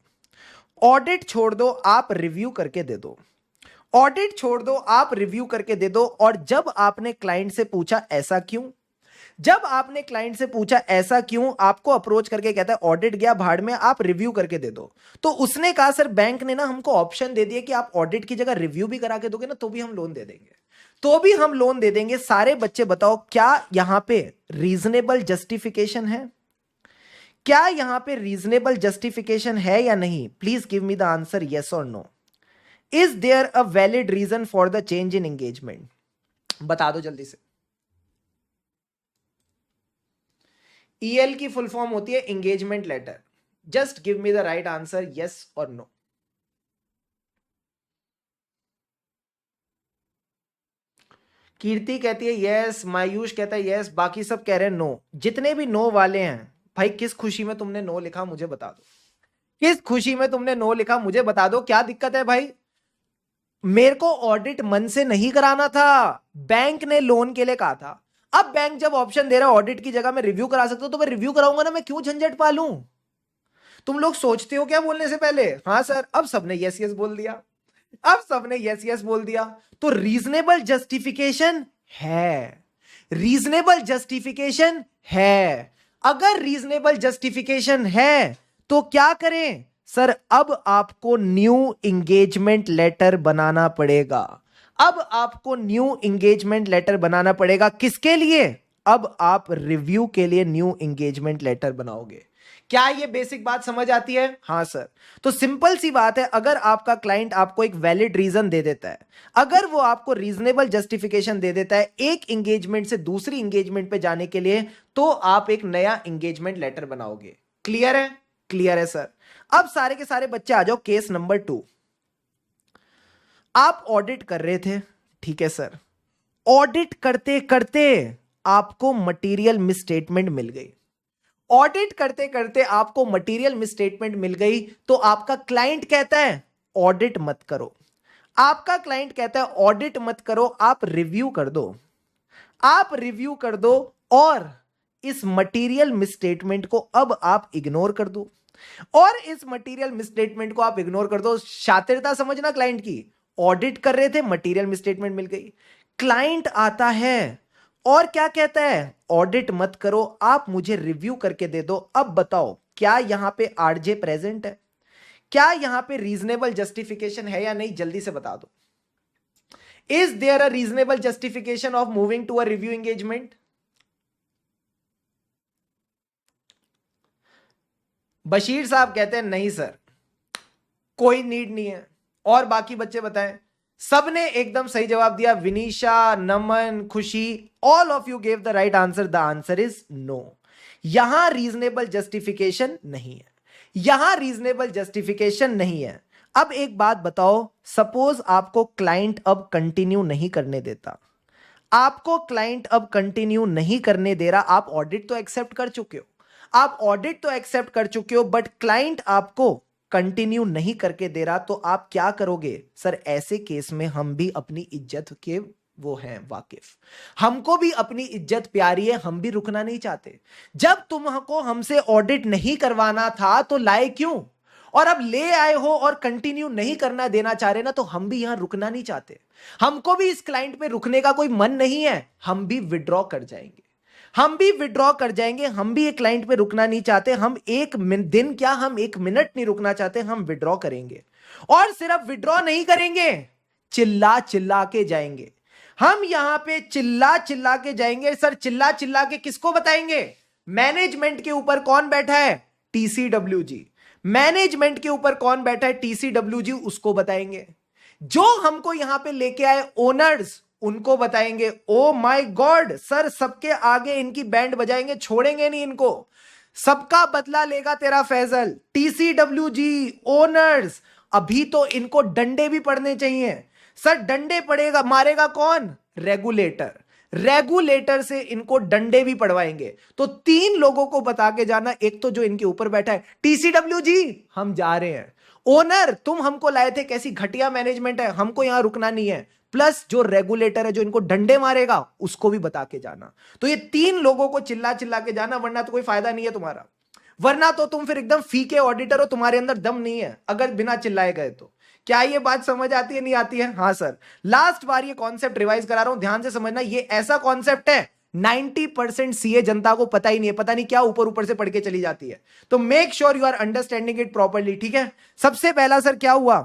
ऑडिट छोड़ दो, आप रिव्यू करके दे दो, ऑडिट छोड़ दो, आप रिव्यू करके दे दो। और जब आपने क्लाइंट से पूछा ऐसा क्यों, जब आपने क्लाइंट से पूछा ऐसा क्यों, आपको अप्रोच करके कहता है ऑडिट गया भाड़ में, आप रिव्यू करके दे दो, तो उसने कहा सर बैंक ने ना हमको ऑप्शन दे दिया कि आप ऑडिट की जगह रिव्यू भी करा के दोगे ना, तो भी हम लोन दे देंगे, तो भी हम लोन दे देंगे। सारे बच्चे बताओ क्या यहां पे रीजनेबल जस्टिफिकेशन है? क्या यहां पे रीजनेबल जस्टिफिकेशन है या नहीं? Please give me the answer, yes और no. Is there a valid reason for the change in engagement? बता दो जल्दी से। ईएल की फुल फॉर्म होती है engagement letter. Just give me the right answer, yes और नो। कीर्ति कहती है यस, मायूष कहता है यस, बाकी सब कह रहे हैं नो। जितने भी नो वाले हैं भाई, किस खुशी में तुमने नो लिखा मुझे बता दो, किस खुशी में तुमने नो लिखा मुझे बता दो, क्या दिक्कत है भाई? मेरे को ऑडिट मन से नहीं कराना था, बैंक ने लोन के लिए कहा था। अब बैंक जब ऑप्शन दे रहा है ऑडिट की जगह मैं रिव्यू करा सकता हूं, तो मैं रिव्यू कराऊंगा ना, मैं क्यों झंझट पालूं? तुम लोग सोचते हो क्या बोलने से पहले? हाँ सर, अब सबने यस यस बोल दिया, अब सबने यस यस बोल दिया। तो रीजनेबल जस्टिफिकेशन है, रीजनेबल जस्टिफिकेशन है। अगर रीजनेबल जस्टिफिकेशन है तो क्या करें सर? अब आपको न्यू इंगेजमेंट लेटर बनाना पड़ेगा, अब आपको न्यू इंगेजमेंट लेटर बनाना पड़ेगा। किसके लिए? अब आप रिव्यू के लिए न्यू इंगेजमेंट लेटर बनाओगे। क्या ये बेसिक बात समझ आती है? हाँ सर। तो सिंपल सी बात है, अगर आपका क्लाइंट आपको एक वैलिड रीजन दे देता है, अगर वो आपको रीजनेबल जस्टिफिकेशन दे देता है एक एंगेजमेंट से दूसरी एंगेजमेंट पे जाने के लिए, तो आप एक नया एंगेजमेंट लेटर बनाओगे। क्लियर है? क्लियर है सर। अब सारे के सारे बच्चे आ जाओ केस नंबर 2। आप ऑडिट कर रहे थे, ठीक है सर। ऑडिट करते करते आपको मटेरियल मिसस्टेटमेंट मिल गई, ऑडिट करते करते आपको मटेरियल मिसस्टेटमेंट मिल गई, तो आपका क्लाइंट कहता है ऑडिट मत करो, आपका क्लाइंट कहता है ऑडिट मत करो, आप रिव्यू कर दो, आप रिव्यू कर दो, और इस मटेरियल मिसस्टेटमेंट को अब आप इग्नोर कर दो, और इस मटेरियल मिसस्टेटमेंट को आप इग्नोर कर दो। शातिरता समझना क्लाइंट की, ऑडिट कर रहे थे, मटेरियल मिसस्टेटमेंट मिल गई, क्लाइंट आता है और क्या कहता है ऑडिट मत करो, आप मुझे रिव्यू करके दे दो। अब बताओ क्या यहां पे आरजे प्रेजेंट है? क्या यहां पे रीजनेबल जस्टिफिकेशन है या नहीं? जल्दी से बता दो। Is there a reasonable justification of moving to a review engagement? Bashir साहब कहते हैं नहीं सर, कोई नीड नहीं है। और बाकी बच्चे बताएं। सबने एकदम सही जवाब दिया, Vinisha, Naman, Khushi, all of you gave the right answer. The answer is no. यहां रीजनेबल जस्टिफिकेशन नहीं है, यहां रीजनेबल जस्टिफिकेशन नहीं है। अब एक बात बताओ, सपोज आपको क्लाइंट अब कंटिन्यू नहीं करने देता, आपको क्लाइंट अब कंटिन्यू नहीं करने दे रहा, आप ऑडिट तो एक्सेप्ट कर चुके हो, आप ऑडिट तो एक्सेप्ट कर चुके हो, बट क्लाइंट आपको कंटिन्यू नहीं करके दे रहा, तो आप क्या करोगे सर? ऐसे केस में हम भी अपनी इज्जत के वो हैं वाकिफ, हमको भी अपनी इज्जत प्यारी है, हम भी रुकना नहीं चाहते। जब तुमको हमसे ऑडिट नहीं करवाना था तो लाए क्यों? और अब ले आए हो और कंटिन्यू नहीं करना देना चाह रहे ना, तो हम भी यहां रुकना नहीं चाहते, हमको भी इस क्लाइंट पे रुकने का कोई मन नहीं है, हम भी विड्रॉ कर जाएंगे, हम भी विड्रॉ कर जाएंगे, हम भी एक क्लाइंट पे रुकना नहीं चाहते, हम एक दिन क्या, हम 1 मिनट नहीं रुकना चाहते, हम विड्रॉ करेंगे। और सिर्फ विड्रॉ नहीं करेंगे, चिल्ला चिल्ला के जाएंगे, हम यहां पे चिल्ला चिल्ला के जाएंगे। सर चिल्ला चिल्ला के किसको बताएंगे? मैनेजमेंट के ऊपर कौन बैठा है? टीसीडब्ल्यूजी। मैनेजमेंट के ऊपर कौन बैठा है? टीसीडब्ल्यूजी, उसको बताएंगे। जो हमको यहां पे लेके आए ओनर्स, उनको बताएंगे। ओ माय गॉड सर, सबके आगे इनकी बैंड बजाएंगे, छोड़ेंगे नहीं इनको, सबका बदला लेगा तेरा फैजल। टीसीडब्ल्यूजी, ओनर्स, अभी तो इनको डंडे भी पड़ने चाहिए। सर डंडे पड़ेगा, मारेगा कौन? रेगुलेटर। रेगुलेटर से इनको डंडे भी पड़वाएंगे। तो 3 लोगों को बता के जाना, एक तो जो इनके ऊपर बैठा है, टीसीडब्ल्यूजी हम जा रहे हैं, ओनर तुम हमको लाए थे, कैसी घटिया मैनेजमेंट है, हमको यहां रुकना नहीं है, प्लस जो रेगुलेटर है जो इनको डंडे मारेगा, उसको भी बता के जाना। तो ये 3 लोगों को चिल्ला चिल्ला के जाना, वरना तो कोई फायदा नहीं है तुम्हारा, वरना तो तुम फिर एकदम फीके ऑडिटर हो, तुम्हारे अंदर दम नहीं है अगर बिना चिल्लाए गए तो। क्या ये बात समझ आती है, नहीं आती है? हाँ सर, लास्ट बार ये कॉन्सेप्ट रिवाइज करा रहा हूं, ध्यान से समझना। ये ऐसा कॉन्सेप्ट है 90% सीए जनता को पता ही नहीं है, पता नहीं क्या ऊपर ऊपर से पढ़ के चली जाती है। तो make sure you are understanding it properly, ठीक है? सबसे पहला सर क्या हुआ,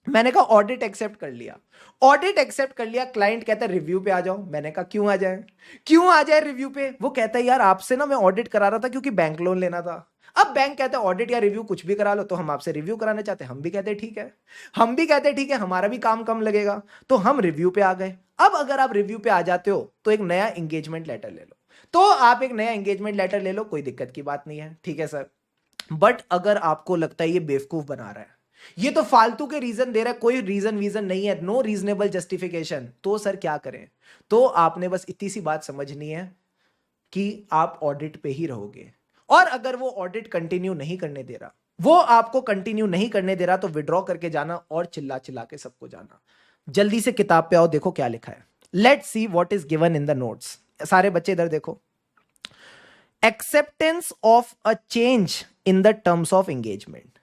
मैंने कहा ऑडिट एक्सेप्ट कर लिया। ऑडिट एक्सेप्ट कर लिया, क्लाइंट कहता है रिव्यू पे आ जाओ। मैंने कहा क्यों आ जाए, क्यों आ जाए रिव्यू पे? वो कहता है यार आपसे ना मैं ऑडिट करा रहा था क्योंकि बैंक लोन लेना था। अब बैंक कहता है ऑडिट या रिव्यू कुछ भी करा लो, तो हम आपसे रिव्यू कराना चाहते हैं। हम भी कहते हैं ठीक है, हम भी कहते हैं ठीक है, हमारा भी काम कम लगेगा, तो हम रिव्यू पे आ गए। अब अगर आप रिव्यू पे आ जाते हो तो एक नया एंगेजमेंट लेटर ले लो, तो आप एक नया एंगेजमेंट लेटर ले लो, कोई दिक्कत की बात नहीं है, ठीक है सर। बट अगर आपको लगता है ये बेवकूफ बना रहा है, ये तो फालतू के रीजन दे रहा है, कोई रीजन नहीं है, नो रीजनेबल जस्टिफिकेशन, तो सर क्या करें? तो आपने बस इतनी सी बात समझनी है कि आप ऑडिट पे ही रहोगे, और अगर वो ऑडिट कंटिन्यू नहीं करने दे रहा, वो आपको कंटिन्यू नहीं करने दे रहा, तो विड्रॉ करके जाना और चिल्ला चिल्ला के सबको जाना। जल्दी से किताब पे आओ, देखो क्या लिखा है। Let's see what is given in the notes. सारे बच्चे इधर देखो। Acceptance of a change in the terms of engagement.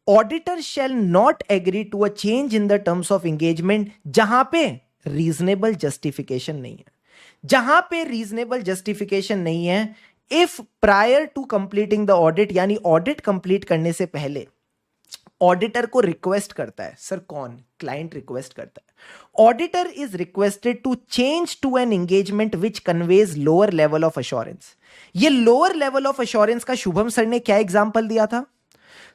Auditor shall not agree to a change in the terms of engagement, जहां पे रीजनेबल जस्टिफिकेशन नहीं है, जहां पे रीजनेबल जस्टिफिकेशन नहीं है। If prior to completing the audit, यानी audit complete करने से पहले ऑडिटर को रिक्वेस्ट करता है। सर कौन? क्लाइंट रिक्वेस्ट करता है। Auditor is requested to change to an engagement which conveys lower level of assurance. ये लोअर लेवल ऑफ अश्योरेंस का शुभम सर ने क्या एग्जांपल दिया था?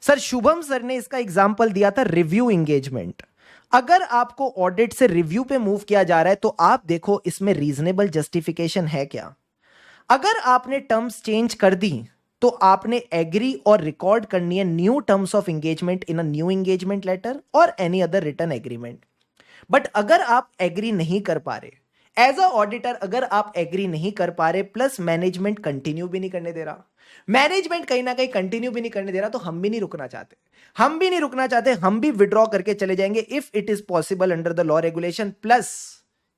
सर शुभम सर ने इसका एग्जांपल दिया था रिव्यू एंगेजमेंट। अगर आपको ऑडिट से रिव्यू पे मूव किया जा रहा है, तो आप देखो इसमें रीजनेबल जस्टिफिकेशन है क्या। अगर आपने टर्म्स चेंज कर दी, तो आपने एग्री और रिकॉर्ड करनी है new terms of engagement in a new engagement letter और any other written agreement. But अगर आप एग्री नहीं कर पा रहे एज अ ऑडिटर, अगर आप एग्री नहीं कर पा रहे, प्लस मैनेजमेंट कंटिन्यू भी नहीं करने दे रहा, मैनेजमेंट कहीं ना कहीं कंटिन्यू भी नहीं करने दे रहा, तो हम भी नहीं रुकना चाहते, हम भी नहीं रुकना चाहते, हम भी विड्रॉ करके चले जाएंगे if it is possible under the law regulation, plus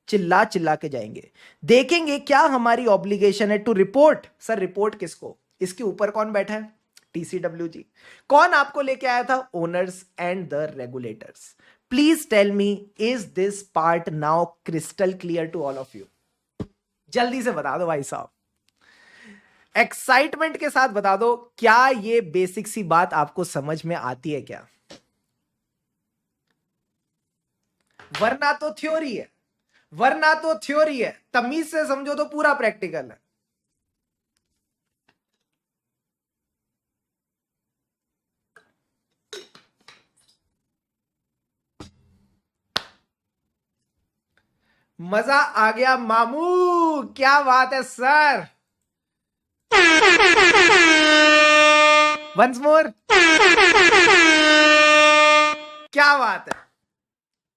चिल्ला चिल्ला के जाएंगे। देखेंगे क्या हमारी ऑब्लिगेशन है टू रिपोर्ट। सर रिपोर्ट किसको? इसके ऊपर कौन बैठा है? टीसीडब्ल्यूजी। कौन आपको लेके आया था? Owners and the regulators. Please tell me, is this part now crystal clear to all of you? जल्दी से बता दो भाई साहब, एक्साइटमेंट के साथ बता दो, क्या ये बेसिक सी बात आपको समझ में आती है क्या? वरना तो थ्योरी है, वरना तो थ्योरी है, तमीज से समझो तो पूरा प्रैक्टिकल है। मजा आ गया मामू, क्या बात है सर। वंस मोर, क्या बात है,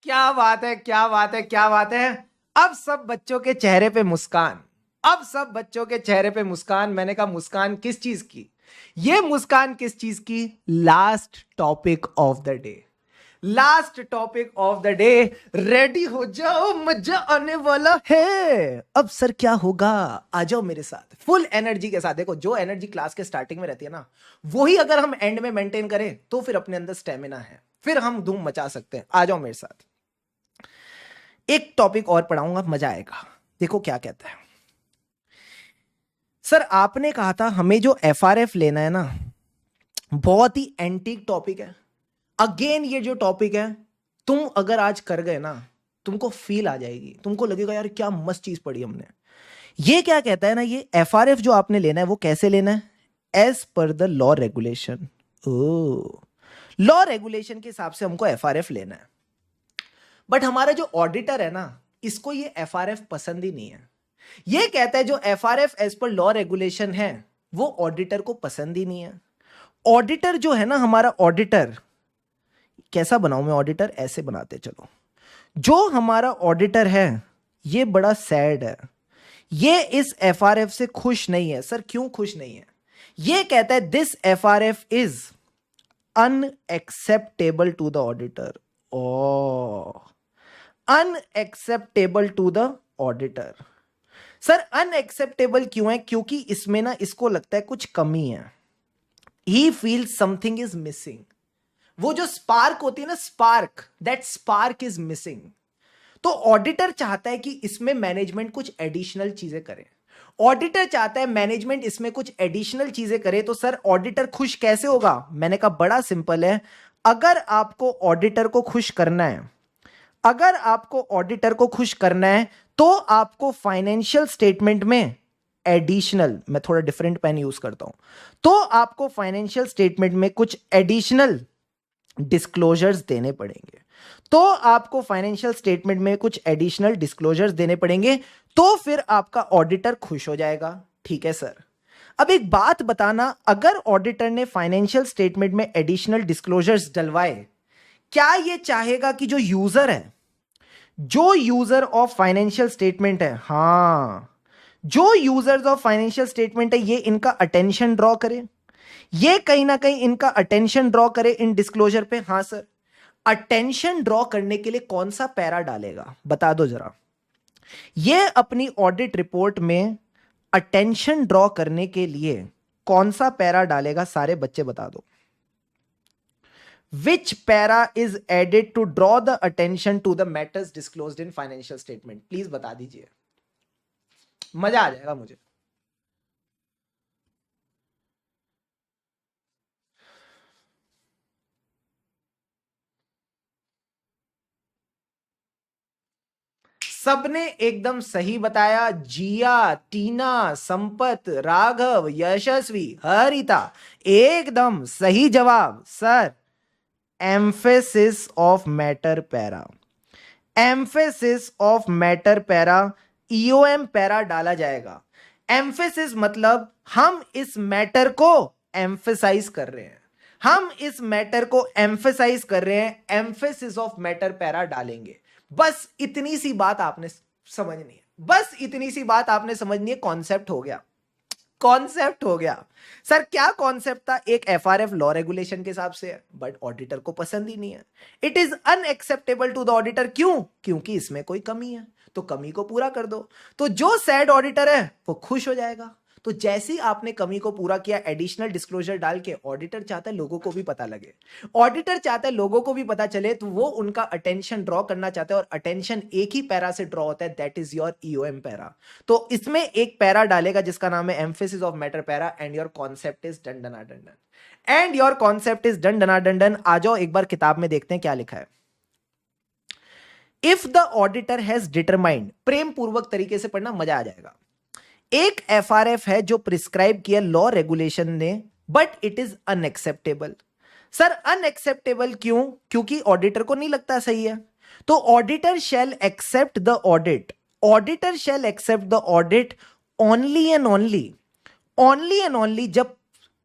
क्या बात है, क्या बात है, क्या बात है। अब सब बच्चों के चेहरे पे मुस्कान, अब सब बच्चों के चेहरे पे मुस्कान। मैंने कहा मुस्कान किस चीज की? ये मुस्कान किस चीज की? Last topic of the day, last topic of the day, ready हो जाओ, मजा आने वाला है। अब सर क्या होगा, आ जाओ मेरे साथ फुल एनर्जी के साथ। देखो जो एनर्जी क्लास के स्टार्टिंग में रहती है ना, वही अगर हम एंड में मेंटेन करें तो फिर अपने अंदर स्टेमिना है, फिर हम धूम मचा सकते हैं। आ जाओ मेरे साथ, एक टॉपिक और पढ़ाऊंगा, मजा आएगा। देखो क्या कहता है सर, आपने कहा था हमें जो एफआरएफ लेना है ना, बहुत ही एंटीक टॉपिक है। अगेन ये जो टॉपिक है, तुम अगर आज कर गए ना, तुमको फील आ जाएगी, तुमको लगेगा यार क्या मस्त चीज पढ़ी हमने। ये क्या कहता है ना, ये एफआरएफ जो आपने लेना है वो कैसे लेना है, as per the law regulation. ओ, लॉ रेगुलेशन के हिसाब से हमको एफआरएफ लेना है। बट हमारा जो ऑडिटर है ना, इसको ये एफआरएफ पसंद ही नहीं है। ये कहता है जो FRF as per law regulation है वो ऑडिटर को पसंद ही नहीं है। ऑडिटर जो है ना, हमारा ऑडिटर कैसा बनाऊं मैं, ऑडिटर ऐसे बनाते चलो। जो हमारा ऑडिटर है ये बड़ा सैड है, ये इस एफआरएफ से खुश नहीं है। सर क्यों खुश नहीं है, ये कहता है this FRF is unacceptable to the auditor. ओ, unacceptable to the auditor. Sir unacceptable क्यों है, क्योंकि इसमें ना इसको लगता है कुछ कमी है। He feels something is missing. वो जो स्पार्क होती है ना, spark, that spark is missing. तो ऑडिटर चाहता है कि इसमें मैनेजमेंट कुछ एडिशनल चीजें करे। ऑडिटर चाहता है मैनेजमेंट इसमें कुछ एडिशनल चीजें करे। तो सर ऑडिटर खुश कैसे होगा, मैंने कहा बड़ा सिंपल है। अगर आपको ऑडिटर को खुश करना है, अगर आपको ऑडिटर को खुश करना है तो आपको फाइनेंशियल स्टेटमेंट में एडिशनल, मैं थोड़ा डिफरेंट पेन यूज करता हूं, तो आपको फाइनेंशियल स्टेटमेंट में कुछ एडिशनल डिस्क्लोजर्स देने पड़ेंगे। तो आपको फाइनेंशियल स्टेटमेंट में कुछ एडिशनल डिस्क्लोजर्स देने पड़ेंगे, तो फिर आपका ऑडिटर खुश हो जाएगा। ठीक है सर, अब एक बात बताना, अगर ऑडिटर ने फाइनेंशियल स्टेटमेंट में एडिशनल डिस्क्लोजर्स डलवाए, क्या यह चाहेगा कि जो यूजर है, जो यूजर ऑफ फाइनेंशियल स्टेटमेंट है, हां, जो यूजर्स ऑफ फाइनेंशियल स्टेटमेंट है, ये इनका अटेंशन ड्रॉ करे, ये कहीं ना कहीं इनका अटेंशन ड्रॉ करे इन डिस्क्लोजर पे। हां सर, अटेंशन ड्रॉ करने के लिए कौन सा पैरा डालेगा, बता दो जरा। ये अपनी ऑडिट रिपोर्ट में अटेंशन ड्रॉ करने के लिए कौन सा पैरा डालेगा, सारे बच्चे बता दो। Which para is added to draw the attention to the matters disclosed in financial statement? Please बता दीजिए, मजा आ जाएगा मुझे। सबने एकदम सही बताया, जिया, टीना, संपत, राघव, यशस्वी, हरिता, एकदम सही जवाब। Sir emphasis of matter para, emphasis of matter para, EOM para डाला जाएगा। एम्फेसिस मतलब हम इस मैटर को एम्फेसाइज कर रहे हैं, हम इस मैटर को एम्फेसाइज कर रहे हैं, एम्फेसिस ऑफ मैटर पैरा डालेंगे। बस इतनी सी बात आपने समझनी है, बस इतनी सी बात आपने समझनी है, कॉन्सेप्ट हो गया, कॉन्सेप्ट हो गया। सर क्या कॉन्सेप्ट था, एक एफआरएफ लॉ रेगुलेशन के हिसाब से है, बट ऑडिटर को पसंद ही नहीं है। It is unacceptable to the auditor, क्यों, क्योंकि इसमें कोई कमी है, तो कमी को पूरा कर दो। तो जो सैड ऑडिटर है वो खुश हो जाएगा। तो जैसे ही आपने कमी को पूरा किया, एडिशनल डिस्क्लोजर डाल के, ऑडिटर चाहता है लोगों को भी पता लगे, ऑडिटर चाहता है लोगों को भी पता चले, तो वो उनका अटेंशन ड्रॉ करना चाहता है, और अटेंशन एक ही पैरा से ड्रॉ होता है, that is your EOM para. तो इसमें एक पैरा डालेगा जिसका नाम है emphasis of matter para, and your concept is done डना done done, and your concept is done डना डन डन। आ जाओ एक बार किताब में देखते हैं क्या लिखा है। If the auditor has determined, प्रेम पूर्वक तरीके से पढ़ना, मजा आ जाएगा। एक एफआरएफ है जो प्रिस्क्राइब किया लॉ रेगुलेशन ने, but it is unacceptable. Sir unacceptable क्यों, क्योंकि ऑडिटर को नहीं लगता सही है। तो auditor shall accept the audit, auditor shall accept the audit only and only, only and only जब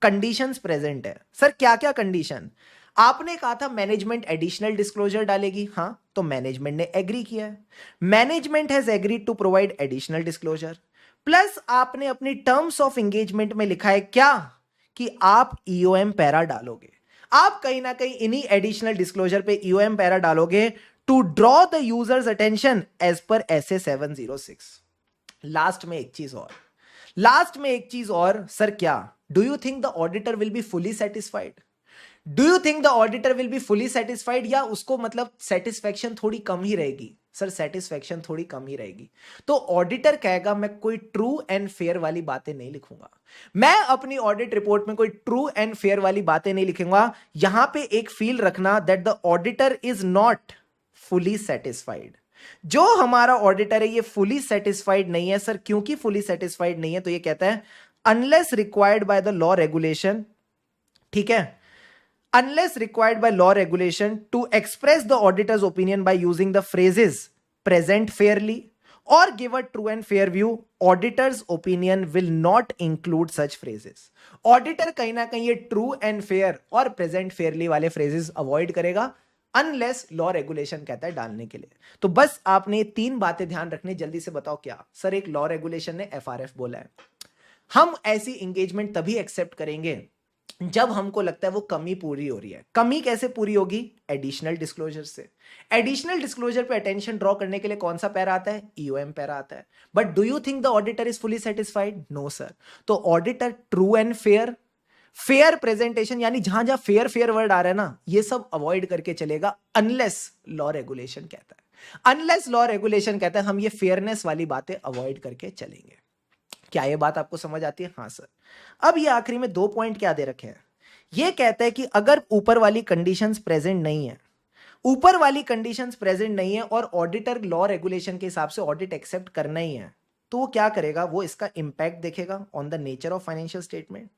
कंडीशंस प्रेजेंट है। सर क्या क्या कंडीशन, आपने कहा था मैनेजमेंट एडिशनल डिस्क्लोजर डालेगी, हां, तो मैनेजमेंट ने एग्री किया है, management has agreed to provide additional disclosure. Plus आपने अपनी टर्म्स ऑफ एंगेजमेंट में लिखा है क्या, कि आप ईओएम पैरा डालोगे। आप कहीं ना कहीं इन्हीं एडिशनल डिस्क्लोजर पे ईओएम पैरा डालोगे to draw the users attention as per SA 706। Last में एक चीज और सर, क्या do you think the auditor will be fully satisfied? Do you think the auditor will be fully satisfied, या उसको मतलब सेटिस्फेक्शन थोड़ी कम ही रहेगी? सर सेटिस्फेक्शन थोड़ी कम ही रहेगी। तो ऑडिटर कहेगा मैं कोई ट्रू एंड फेयर वाली बातें नहीं लिखूंगा, मैं अपनी ऑडिट रिपोर्ट में कोई ट्रू एंड फेयर वाली बातें नहीं लिखूंगा। यहां पे एक फील रखना that the auditor is not fully satisfied. जो हमारा ऑडिटर है ये फुली सेटिस्फाइड नहीं है। सर क्योंकि फुली सेटिस्फाइड नहीं है तो ये कहता है unless required by the law regulation, ठीक है, unless required by law regulation to express the auditor's opinion by using the phrases present fairly or give a true and fair view, auditor's opinion will not include such phrases। auditor कहीं ना कहीं ये true and fair और present fairly वाले phrases avoid करेगा unless law regulation कहता है डालने के लिए। तो बस आपने तीन बातें ध्यान रखनी। जल्दी से बताओ क्या? सर एक लॉ रेगुलेशन ने एफआरएफ बोला है, हम ऐसी एंगेजमेंट तभी एक्सेप्ट करेंगे जब हमको लगता है वो कमी पूरी हो रही है। कमी कैसे पूरी होगी? एडिशनल डिस्क्लोजर से। Additional disclosure pay attention draw करने के लिए कौन सा पैरा आता है? ईओएम पैरा आता है। But do you think the auditor is fully satisfied? No sir. तो auditor true and fair, fair presentation यानी जहां जहां फेयर फेयर वर्ड आ रहा है ना, ये सब अवॉइड करके चलेगा अनलेस लॉ रेगुलेशन कहता है। अनलेस लॉ रेगुलेशन कहता है हम ये फेयरनेस वाली बातें अवॉइड करके चलेंगे। क्या ये बात आपको समझ आती है? हाँ सर। अब ये आखिरी में दो पॉइंट क्या दे रखे हैं? ये कहता है कि अगर ऊपर वाली कंडीशंस प्रेजेंट नहीं है, ऊपर वाली कंडीशंस प्रेजेंट नहीं है और ऑडिटर लॉ रेगुलेशन के हिसाब से ऑडिट एक्सेप्ट करना ही है, तो वो क्या करेगा? वो इसका इंपैक्ट देखेगा on the nature of financial statement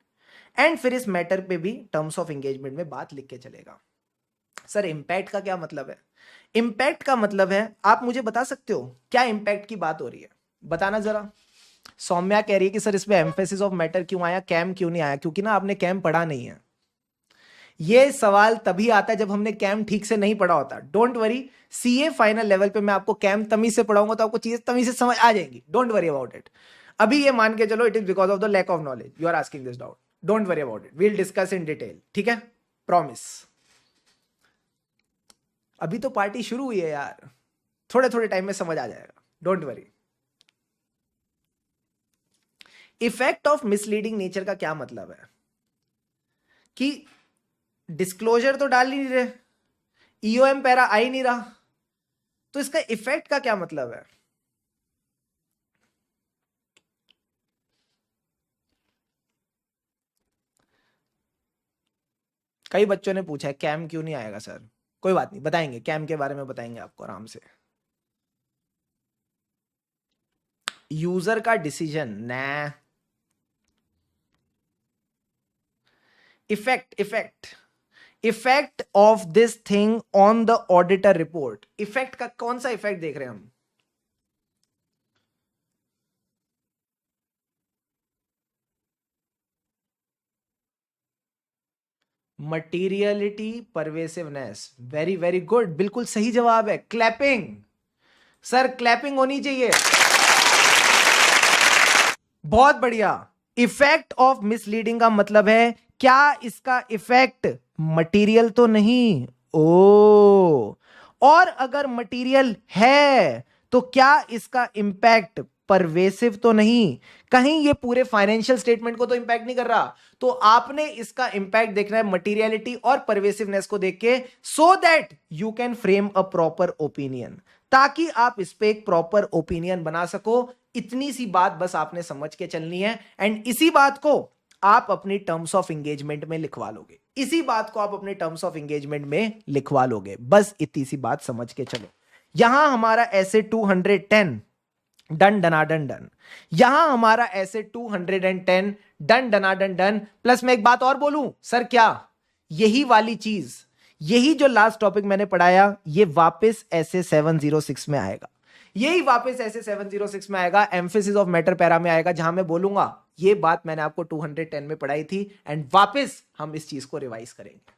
and फिर इस मैटर पे भी टर्म्स ऑफ एंगेजमेंट में बात लिख के चलेगा। सर इंपैक्ट का क्या मतलब है? इंपैक्ट का मतलब है, आप मुझे बता सकते हो क्या इंपैक्ट की बात हो रही है? बताना जरा। सौम्या कह रही है कि सर इसमें एम्फेसिस ऑफ मैटर क्यों आया, कैम क्यों नहीं आया? क्योंकि ना आपने कैम पढ़ा नहीं है। ये सवाल तभी आता है जब हमने कैम ठीक से नहीं पढ़ा होता। Don't worry, CA final level पे मैं आपको कैम तमीज से पढ़ाऊंगा तो आपको चीजें तमीज से समझ आ जाएंगी। Don't worry about it. अभी ये मान के चलो it is because of the lack of knowledge you are asking this doubt. Don't worry about it, we'll discuss in detail, ठीक है? प्रॉमिस। अभी तो पार्टी शुरू हुई है यार, थोड़े थोड़े टाइम में समझ आ जाएगा। Don't worry. Effect of misleading nature का क्या मतलब है? कि डिस्क्लोजर तो डाल ही नहीं रहे, ईओएम पैरा आ ही नहीं रहा, तो इसका इफेक्ट का क्या मतलब है? कई बच्चों ने पूछा है कैम क्यों नहीं आएगा सर। कोई बात नहीं, बताएंगे, कैम के बारे में बताएंगे आपको आराम से। यूजर का डिसीजन ना। Effect of this thing on the auditor report. Effect का कौन सा इफेक्ट देख रहे हैं हम? Materiality, pervasiveness. Very very good, बिल्कुल सही जवाब है। क्लैपिंग सर, क्लैपिंग होनी चाहिए। बहुत बढ़िया। इफेक्ट ऑफ मिसलीडिंग का मतलब है क्या इसका इफेक्ट मटेरियल तो नहीं? ओ, और अगर मटेरियल है तो क्या इसका इंपैक्ट परवेसिव तो नहीं? कहीं ये पूरे फाइनेंशियल स्टेटमेंट को तो इंपैक्ट नहीं कर रहा। तो आपने इसका इंपैक्ट देखना है मटेरियलिटी और परवेसिवनेस को देख के, so that you can frame a proper opinion, ताकि आप इस पे एक प्रॉपर ओपिनियन बना सको। इतनी सी बात बस आपने समझ के चलनी है एंड इसी बात को आप अपनी टर्म्स ऑफ एंगेजमेंट में लिखवा लोगे। इसी बात को आप अपने टर्म्स ऑफ एंगेजमेंट में लिखवा लोगे। बस इतनी सी बात समझ के चलो। यहां हमारा ऐसे 210 डन डनाडन डन। यहां हमारा ऐसे 210 डन डनाडन डन। प्लस मैं एक बात और बोलूं सर, क्या यही वाली चीज, यही जो लास्ट टॉपिक मैंने पढ़ाया, ये वापस ऐसे 706 में आएगा। यही वापस ऐसे 706 में आएगा, एम्फेसिस ऑफ मैटर पैरा में आएगा, जहां मैं बोलूंगा ये बात मैंने आपको 210 में पढ़ाई थी एंड वापस हम इस चीज को रिवाइज करेंगे।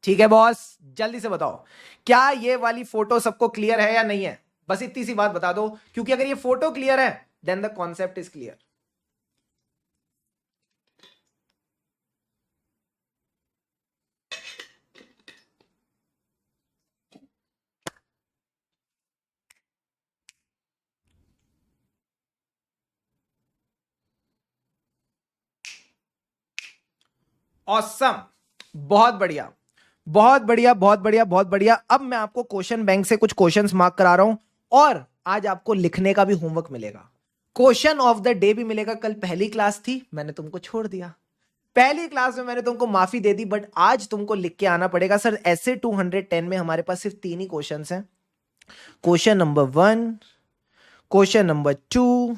ठीक है बॉस, जल्दी से बताओ क्या ये वाली फोटो सबको क्लियर है या नहीं है? बस इतनी सी बात बता दो, क्योंकि अगर ये फोटो क्लियर है then the concept is clear. Awesome, बहुत बढ़िया, बहुत बढ़िया, बहुत बढ़िया, बहुत बढ़िया। अब मैं आपको क्वेश्चन बैंक से कुछ क्वेश्चंस मार्क करा रहा हूं और आज आपको लिखने का भी होमवर्क मिलेगा, क्वेश्चन ऑफ द डे भी मिलेगा। कल पहली क्लास थी, मैंने तुमको छोड़ दिया, पहली क्लास में मैंने तुमको माफी दे दी, बट आज तुमको लिख के आना पड़ेगा। सर ऐसे 210 में हमारे पास सिर्फ 3 ही क्वेश्चन हैं, question number 1, question number 2,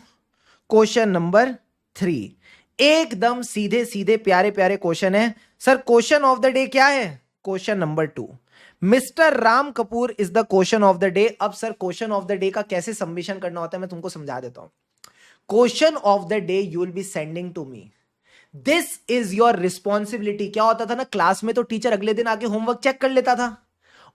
question number 3। एकदम सीधे सीधे प्यारे प्यारे क्वेश्चन है। Sir question of the day क्या है? Question number 2, mister Ram Kapoor is the question of the day. अब sir question of the day का कैसे सबमिशन करना होता है मैं तुमको समझा देता हूं। Question of the day you will be sending to me, this is your responsibility. क्या होता था ना, क्लास में तो टीचर अगले दिन आके होमवर्क चेक कर लेता था,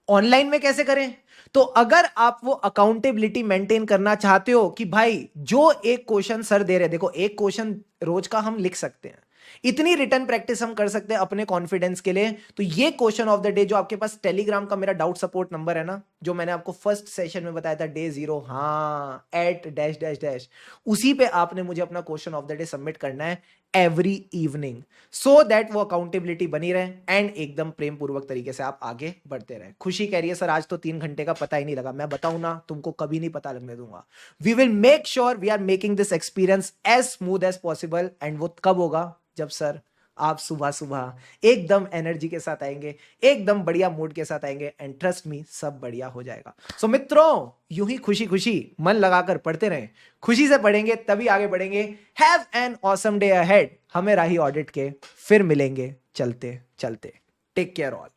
ऑनलाइन में कैसे करें? तो अगर आप वो अकाउंटेबिलिटी मेंटेन करना चाहते हो कि भाई जो एक क्वेश्चन सर दे रहे, देखो एक क्वेश्चन रोज का हम लिख सकते हैं, इतनी रिटर्न प्रैक्टिस हम कर सकते हैं अपने कॉन्फिडेंस के लिए। तो ये क्वेश्चन ऑफ द डे जो आपके पास टेलीग्राम का मेरा डाउट सपोर्ट नंबर है ना, जो मैंने आपको फर्स्ट सेशन में बताया था डे 0, हाँ एट डैश डैश डैश, उसी पे आपने मुझे अपना question of the day submit करना है एवरी इवनिंग, सो दैट वो अकाउंटेबिलिटी बनी रहे एंड एकदम प्रेम पूर्वक तरीके से आप आगे बढ़ते रहे। खुशी कह रही है सर आज तो 3 घंटे का पता ही नहीं लगा। मैं बताऊं ना, तुमको कभी नहीं पता लगने दूंगा। We will make sure we are making this experience as smooth as possible. And वो कब होगा? जब सर आप सुबह सुबह एकदम एनर्जी के साथ आएंगे, एकदम बढ़िया मूड के साथ आएंगे, एंड ट्रस्ट मी सब बढ़िया हो जाएगा। सो मित्रों, यूं ही खुशी खुशी मन लगाकर पढ़ते रहें, खुशी से पढ़ेंगे तभी आगे बढ़ेंगे। Have an awesome day ahead. हमें राही ऑडिट के फिर मिलेंगे चलते चलते। Take care all.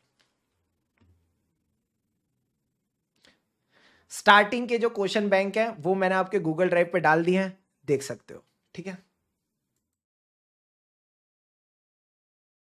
स्टार्टिंग के जो क्वेश्चन बैंक है वो मैंने आपके गूगल ड्राइव पे डाल दिए हैं, देख सकते हो, ठीक है।